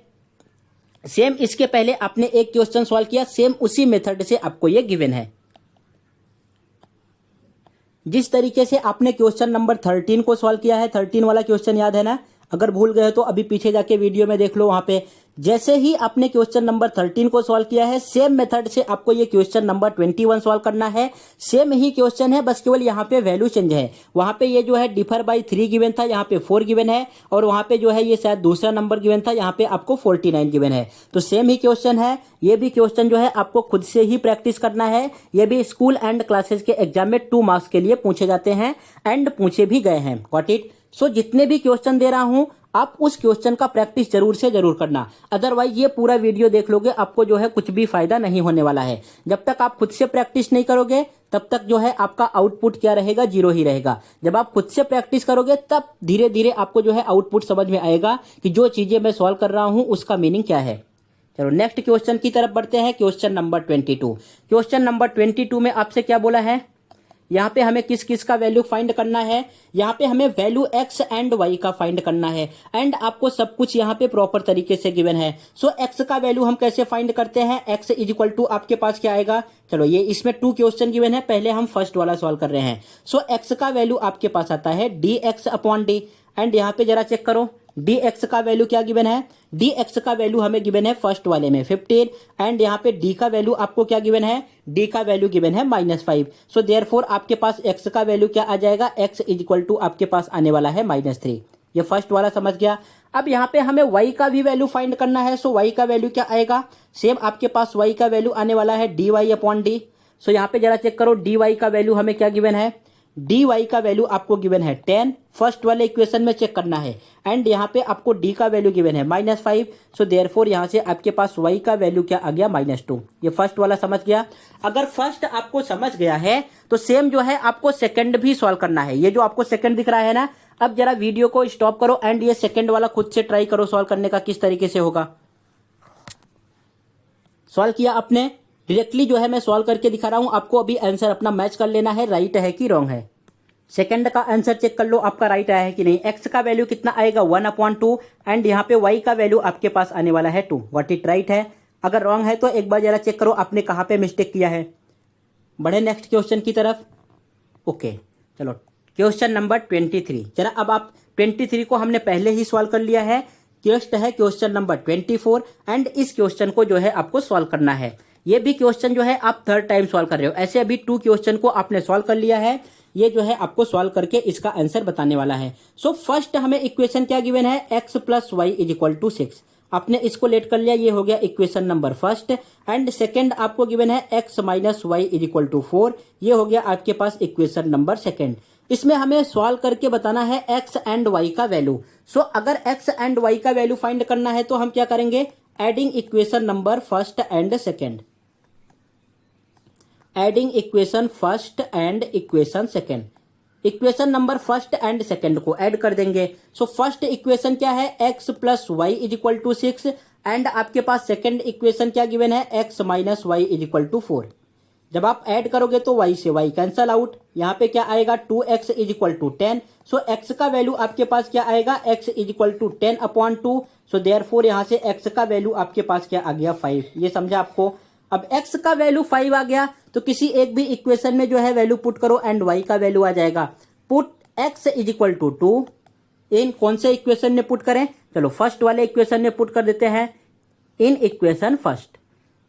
सेम इसके पहले आपने एक क्वेश्चन सॉल्व किया, सेम उसी मेथड से आपको ये गिवन है। जिस तरीके से आपने क्वेश्चन नंबर 13 को सॉल्व किया है, 13 वाला क्वेश्चन याद है ना? अगर भूल गए तो अभी पीछे जाके वीडियो में देख लो, वहां पे जैसे ही आपने क्वेश्चन नंबर 13 को सॉल्व किया है, सेम मेथड से आपको ये क्वेश्चन नंबर 21 सॉल्व करना है। सेम ही क्वेश्चन है, बस केवल यहाँ पे वैल्यू चेंज है। वहां पे ये जो है डिफर बाय 3 गिवन था, यहाँ पे 4 गिवन है, और वहां पे जो है ये शायद दूसरा नंबर गिवन था, यहाँ पे आपको 49 गिवन है। तो सेम ही क्वेश्चन है, ये भी क्वेश्चन जो है आपको खुद से ही प्रैक्टिस करना है। ये भी स्कूल एंड क्लासेस के एग्जाम में 2 मार्क्स के लिए पूछे जाते हैं एंड पूछे भी गए हैं। Got it. सो जितने भी क्वेश्चन दे रहा हूं, आप उस क्वेश्चन का प्रैक्टिस जरूर से जरूर करना, अदरवाइज ये पूरा वीडियो देख लोगे आपको जो है कुछ भी फायदा नहीं होने वाला है। जब तक आप खुद से प्रैक्टिस नहीं करोगे तब तक जो है आपका आउटपुट क्या रहेगा, 0 ही रहेगा। जब आप खुद से प्रैक्टिस करोगे तब धीरे धीरे आपको जो है आउटपुट समझ में आएगा कि जो चीजें मैं सॉल्व कर रहा हूं उसका मीनिंग क्या है। चलो नेक्स्ट क्वेश्चन की तरफ बढ़ते हैं, क्वेश्चन नंबर 22। क्वेश्चन नंबर 22 में आपसे क्या बोला है, यहाँ पे हमें किस किस का वैल्यू फाइंड करना है। यहाँ पे हमें वैल्यू x एंड y का फाइंड करना है एंड आपको सब कुछ यहाँ पे प्रॉपर तरीके से गिवन है। सो x का वैल्यू हम कैसे फाइंड करते हैं, x इज इक्वल टू आपके पास क्या आएगा। चलो ये इसमें 2 क्वेश्चन गिवन है, पहले हम फर्स्ट वाला सॉल्व कर रहे हैं। सो x का वैल्यू आपके पास आता है dx अपॉन डी, एंड यहाँ पे जरा चेक करो dx का वैल्यू क्या गिवन है। dx का वैल्यू हमें गिवन है फर्स्ट वाले में 15, एंड यहाँ पे d का वैल्यू आपको क्या गिवन है, d का वैल्यू गिवन है -5। सो देयरफॉर आपके पास x का वैल्यू क्या आ जाएगा, x इज इक्वल टू आपके पास आने वाला है -3। ये फर्स्ट वाला समझ गया। अब यहाँ पे हमें y का भी वैल्यू फाइंड करना है। सो y का वैल्यू क्या आएगा, सेम आपके पास y का वैल्यू आने वाला है dy अपॉन डी। सो यहाँ पे जरा चेक करो dy का वैल्यू हमें क्या गिवन है, dy का वैल्यू आपको गिवन है 10, फर्स्ट वाले इक्वेशन में चेक करना है, एंड यहाँ पे आपको d का वैल्यू गिवन है -5। सो देयरफॉर यहाँ से आपके पास y का वैल्यू क्या आ गया, -2। ये फर्स्ट वाला समझ गया। अगर फर्स्ट आपको समझ गया है तो सेम जो है आपको सेकंड भी सॉल्व करना है। ये जो आपको सेकंड दिख रहा है ना, अब जरा वीडियो को स्टॉप करो एंड ये सेकंड वाला खुद से ट्राई करो सॉल्व करने का, किस तरीके से होगा। सॉल्व किया आपने, डायरेक्टली जो है मैं सॉल्व करके दिखा रहा हूं, आपको अभी आंसर अपना मैच कर लेना है, राइट है कि रॉन्ग है। सेकंड का आंसर चेक कर लो आपका राइट आया है कि नहीं। x का वैल्यू कितना आएगा 1/2, एंड यहाँ पे y का वैल्यू आपके पास आने वाला है 2। व्हाट इट राइट है। अगर रॉन्ग है तो एक बार जरा चेक करो आपने कहाँ पे मिस्टेक किया है। बढ़े नेक्स्ट क्वेश्चन की तरफ। ओके चलो क्वेश्चन नंबर 23। जरा अब आप 23 को हमने पहले ही सॉल्व कर लिया है, नेक्स्ट है क्वेश्चन नंबर 24 एंड इस क्वेश्चन को जो है आपको सॉल्व करना है। ये भी क्वेश्चन जो है आप थर्ड टाइम सॉल्व कर रहे हो। ऐसे अभी 2 क्वेश्चन को आपने सॉल्व कर लिया है, ये जो है आपको सॉल्व करके इसका आंसर बताने वाला है। सो फर्स्ट हमें इक्वेशन क्या गिवन है, x plus y is equal to 6। आपने इसको लेट कर लिया, ये हो गया equation number first, and second आपको गिवन है x minus y is equal to 4। ये हो गया आपके पास इक्वेशन नंबर सेकंड। इसमें हमें सॉल्व करके बताना है x एंड y का वैल्यू। सो अगर x एंड y का वैल्यू फाइंड करना है तो हम क्या करेंगे, adding equation number first and second, adding equation first and equation second. Equation number first and second को ऐड कर देंगे। सो फर्स्ट इक्वेशन क्या है, x plus y is equal to 6, and आपके पास सेकंड इक्वेशन क्या गिवन है, x minus y is equal to 4। जब आप ऐड करोगे तो y से y कैंसल आउट, यहाँ पे क्या आएगा 2x is equal to 10। So x का वैल्यू आपके पास क्या आएगा, x is equal to 10/2। So therefore यहाँ से x का वैल्यू आपके पास क्या आ गया 5। ये समझा आपको। अब x का वैल्यू 5 आ गया तो किसी एक भी इक्वेशन में जो है वैल्यू पुट करो एंड y का वैल्यू आ जाएगा। Put x is equal to 2 in कौन से इक्वेशन में पुट करें, चलो फर्स्ट वाले इक्वेशन में पुट कर देते हैं, in equation first.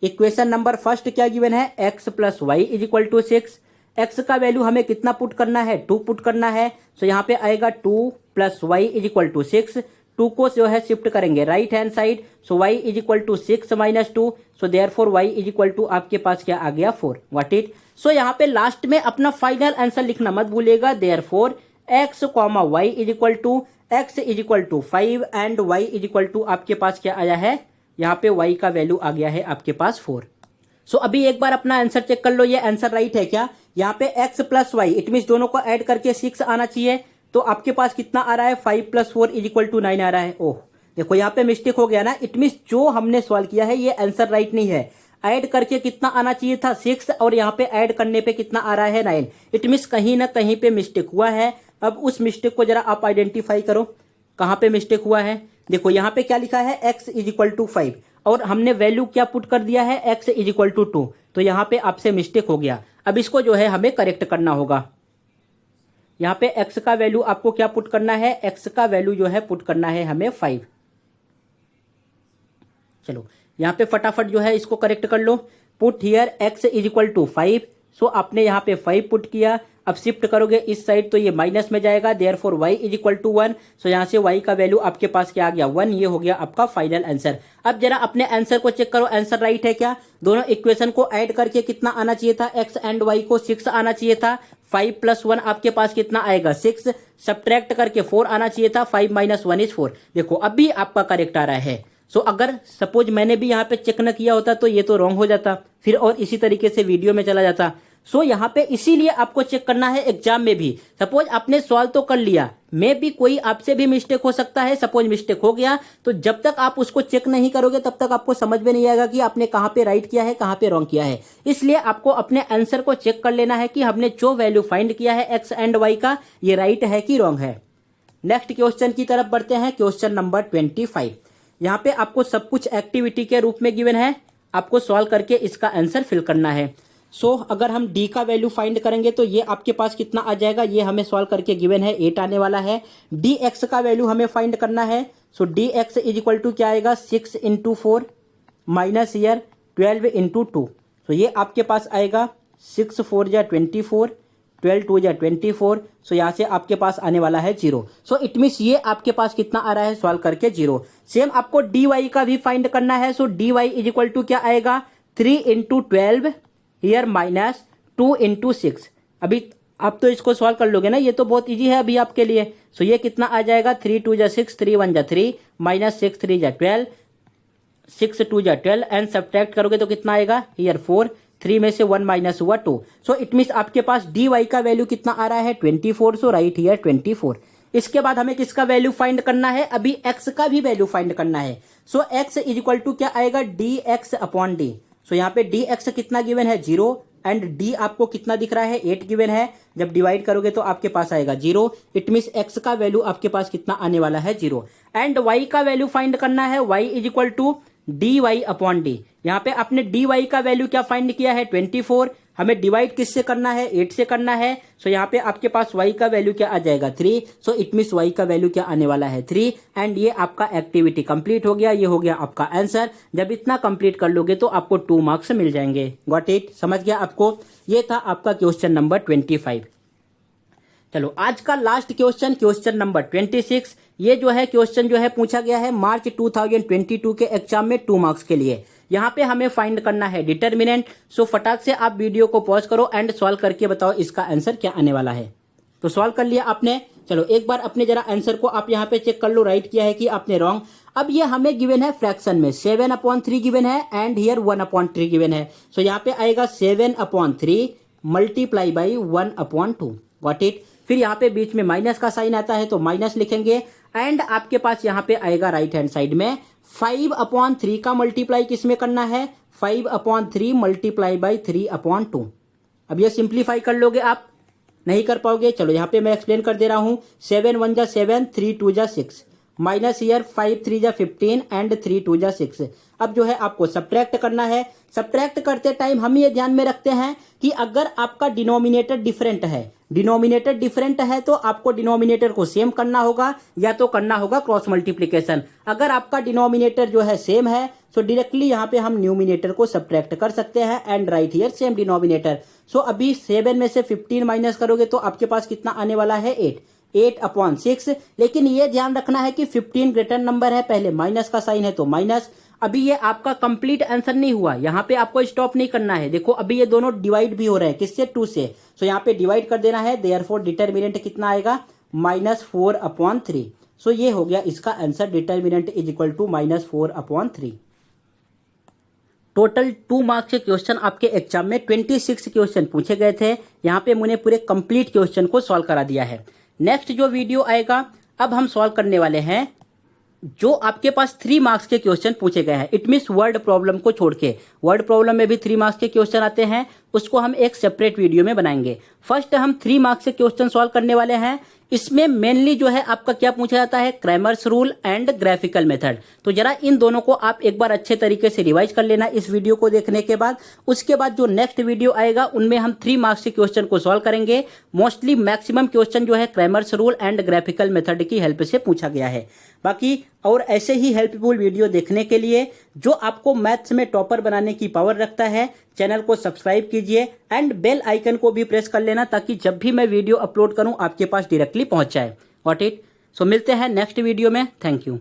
Equation number first क्या गिवन है, x plus y is equal to 6। x का वैल्यू हमें कितना पुट करना है, 2 पुट करना है। सो यहाँ पे आएगा 2 plus y is equal to 6। 2 को जो है शिफ्ट करेंगे right hand side, so y is equal to 6 minus 2, so therefore y is equal to आपके पास क्या आ गया 4। What it. सो यहाँ पे लास्ट में अपना फाइनल आंसर लिखना मत भूलिएगा। Therefore x, y is equal to x is equal to 5 and y is equal to आपके पास क्या आया है, यहाँ पे y का वैल्यू आ गया है आपके पास 4। सो अभी एक बार अपना आंसर चेक कर लो, ये आंसर राइट है क्या। यहाँ पे x plus y, it mean दोनों को ऐड करके 6 आना चाहिए, तो आपके पास कितना आ रहा है 5 प्लस 4 इज इक्वल टू 9 आ रहा है। ओह देखो यहाँ पे मिस्टेक हो गया ना, इट मीन जो हमने सॉल्व किया है ये आंसर राइट नहीं है। ऐड करके कितना आना चाहिए था 6 और यहाँ पे ऐड करने पे कितना आ रहा है 9, इट मीन कहीं ना कहीं पे मिस्टेक हुआ है। अब उस मिस्टेक को जरा आप आइडेंटिफाई करो, कहाँ पे मिस्टेक हुआ है। देखो यहाँ पे क्या लिखा है x इज इक्वल टू 5 और हमने वैल्यू क्या पुट कर दिया है x इज इक्वल टू 2, तो यहाँ पे आपसे मिस्टेक हो गया। अब इसको जो है हमें करेक्ट करना होगा। यहाँ पे x का वैल्यू आपको क्या पुट करना है, x का वैल्यू जो है पुट करना है हमें 5। चलो यहाँ पे फटाफट जो है इसको करेक्ट कर लो। Put here x is equal to 5, so आपने यहाँ पे 5 पुट किया। अब शिफ्ट करोगे इस साइड तो ये माइनस में जाएगा, therefore y is equal to 1, so यहाँ से y का वैल्यू आपके पास क्या आ गया 1। ये हो गया आपका फाइनल आंसर। अब जरा अपने आंसर को चेक करो, आंसर राइट है क्या। दोनों इक्वेशन को ऐड करके कितना आना चाहिए था, x एंड y को 6 आना चाहिए था। 5 प्लस 1 आपके पास कितना आएगा 6, सब्ट्रैक्ट करके 4 आना चाहिए था। 5 माइनस 1 इज 4। देखो अभी आपका करेक्ट आ रहा है। सो अगर सपोज मैंने भी यहाँ पे चेक न किया होता तो ये तो रॉन्ग हो जाता फिर, और इसी तरीके से वीडियो में चला जाता। सो यहाँ पे इसीलिए आपको चेक करना है एग्जाम में भी। सपोज आपने सॉल्व तो कर लिया, में भी कोई आपसे भी मिस्टेक हो सकता है। सपोज मिस्टेक हो गया तो जब तक आप उसको चेक नहीं करोगे तब तक आपको समझ में नहीं आएगा कि आपने कहाँ पे राइट किया है, कहाँ पे रॉन्ग किया है। इसलिए आपको अपने आंसर को चेक कर लेना है कि हमने जो वैल्यू फाइंड किया है एक्स एंड वाई का, ये राइट है कि रॉन्ग है। नेक्स्ट क्वेश्चन की तरफ बढ़ते हैं, क्वेश्चन नंबर 25। यहाँ पे आपको सब कुछ एक्टिविटी के रूप में गिवन है, आपको सॉल्व करके इसका आंसर फिल करना है। सो अगर हम d का वैल्यू फाइंड करेंगे तो ये आपके पास कितना आ जाएगा, ये हमें सॉल्व करके गिवन है 8 आने वाला है। dx का वैल्यू हमें फाइंड करना है, सो dx इज इक्वल टू क्या आएगा 6 इंटू 4 माइनस ईयर 12 इंटू 2, तो ये आपके पास आएगा 6 4 जा 24, 12 2 जा 24, सो यहाँ से आपके पास आने वाला है 0। सो इट मीन्स ये आपके पास कितना आ रहा है सॉल्व करके 0। सेम आपको dy का भी फाइंड करना है, सो dy इज इक्वल टू क्या आएगा 3 इंटू 12 हियर माइनस 2 इंटू 6। अभी आप तो इसको सॉल्व कर लोगे ना, ये तो बहुत इजी है अभी आपके लिए। सो ये कितना आ जाएगा 3 2 जा 6, 3 1 जा 3 माइनस 6 3 जा 12, 6 2 जा 12 एंड सब्ट्रैक्ट करोगे तो कितना आएगा हियर 4, 3 में से 1 माइनस हुआ 2। सो इट मीन्स आपके पास dy का वैल्यू कितना आ रहा है 24, सो राइट हियर 24। इसके बाद हमें किसका वैल्यू फाइंड करना है, अभी x का भी वैल्यू फाइंड करना है। सो x इज इक्वल टू क्या आएगा dx अपॉन डी। सो यहाँ पे dx कितना गिवन है 0 एंड d आपको कितना दिख रहा है 8 गिवन है। जब डिवाइड करोगे तो आपके पास आएगा 0, इट मीन्स x का वैल्यू आपके पास कितना आने वाला है 0। एंड y का वैल्यू फाइंड करना है, y is equal to dy upon d. यहाँ पे आपने dy का वैल्यू क्या फाइंड किया है 24, हमें डिवाइड किससे करना है 8 से करना है। सो यहाँ पे आपके पास y का वैल्यू क्या आ जाएगा 3, सो इट मीन्स y का वैल्यू क्या आने वाला है 3। एंड ये आपका एक्टिविटी कंप्लीट हो गया, ये हो गया आपका आंसर। जब इतना कंप्लीट कर लोगे तो आपको 2 मार्क्स मिल जाएंगे। गॉट इट, समझ गया आपको। ये था आपका क्वेश्चन नंबर 25। चलो आज का लास्ट क्वेश्चन, क्वेश्चन नंबर 26। ये जो है क्वेश्चन जो है पूछा गया है मार्च 2022 के एग्जाम में 2 मार्क्स के लिए। यहाँ पे हमें फाइंड करना है डिटर्मिनेंट। सो फटाक से आप वीडियो को पॉज करो एंड सॉल्व करके बताओ इसका आंसर क्या आने वाला है। तो सॉल्व कर लिया आपने, चलो एक बार अपने जरा आंसर को आप यहाँ पे चेक कर लो, राइट किया है कि आपने रॉन्ग। अब ये हमें गिवन है फ्रैक्शन में 7/3 गिवन है एंड हियर 1/3 गिवन है। सो यहाँ पे आएगा 7/3 मल्टीप्लाई बाई 1/2। Got it. फिर यहाँ पे बीच में माइनस का साइन आता है तो माइनस लिखेंगे एंड आपके पास यहाँ पे आएगा राइट हैंड साइड में 5/3 का मल्टीप्लाई किसमें करना है 5/3 मल्टीप्लाई बाई 3/2। अब ये सिंप्लीफाई कर लोगे आप, नहीं कर पाओगे। चलो यहाँ पे मैं एक्सप्लेन कर दे रहा हूँ। 7 1 जा 7, 3 2 जा 6 माइनस ईयर 5 3 जा 15 एंड 3 2 जा 6। अब जो है आपको सब्ट्रैक्ट करना है। सब्ट्रैक्ट करते टाइम हम ये ध्यान में रखते हैं कि अगर आपका डिनोमिनेटर डिफरेंट है तो आपको डिनोमिनेटर को सेम करना होगा या तो करना होगा क्रॉस मल्टीप्लिकेशन। अगर आपका डिनोमिनेटर जो है सेम है तो डायरेक्टली यहाँ पे हम न्यूमिनेटर को सब्ट्रैक्ट कर सकते हैं and right here same denominator. So अभी 7 में से 15 माइनस करोगे तो आपके पास कितना आने वाला है 8। 8/6। लेकिन ये ध्यान रखना है कि 15 ग्रेटर नंबर है, पहले माइनस का साइन है तो माइनस। अभी ये आपका कंप्लीट आंसर नहीं हुआ, यहाँ पे आपको स्टॉप नहीं करना है। देखो अभी ये दोनों डिवाइड भी हो रहे हैं, किससे? 2 से। सो यहाँ पे डिवाइड कर देना है, देयरफॉर डिटर्मिनेंट कितना आएगा? -4/3। सो ये हो गया इसका answer, determinant is equal to -4/3। Total 2 marks के क्वेश्चन आपके एग्जाम में 26 क्वेश्चन पूछे गए थे। यहाँ पे मैंने पूरे कंप्लीट क्वेश्चन को सॉल्व करा दिया है। नेक्स्ट जो वीडियो आएगा, अब हम सॉल्व करने वाले हैं जो आपके पास 3 मार्क्स के क्वेश्चन पूछे गए हैं। इट मीन्स वर्ड प्रॉब्लम को छोड़ के। वर्ड प्रॉब्लम में भी 3 मार्क्स के क्वेश्चन आते हैं, उसको हम एक सेपरेट वीडियो में बनाएंगे। फर्स्ट हम 3 मार्क्स के क्वेश्चन सॉल्व करने वाले हैं। इसमें मेनली जो है आपका क्या पूछा जाता है? Cramer's rule and graphical method. तो जरा इन दोनों को आप एक बार अच्छे तरीके से रिवाइज कर लेना इस वीडियो को देखने के बाद। उसके बाद जो नेक्स्ट वीडियो आएगा उनमें हम 3 मार्क्स के क्वेश्चन को सॉल्व करेंगे। मोस्टली मैक्सिमम क्वेश्चन जो है Cramer's rule and graphical method की हेल्प से पूछा गया है। बाकी और ऐसे ही हेल्पफुल वीडियो देखने के लिए जो आपको मैथ्स में टॉपर बनाने की पावर रखता है, चैनल को सब्सक्राइब कीजिए एंड बेल आइकन को भी प्रेस कर लेना, ताकि जब भी मैं वीडियो अपलोड करूं आपके पास डायरेक्टली पहुंच जाए। Got it? सो मिलते हैं नेक्स्ट वीडियो में। Thank you.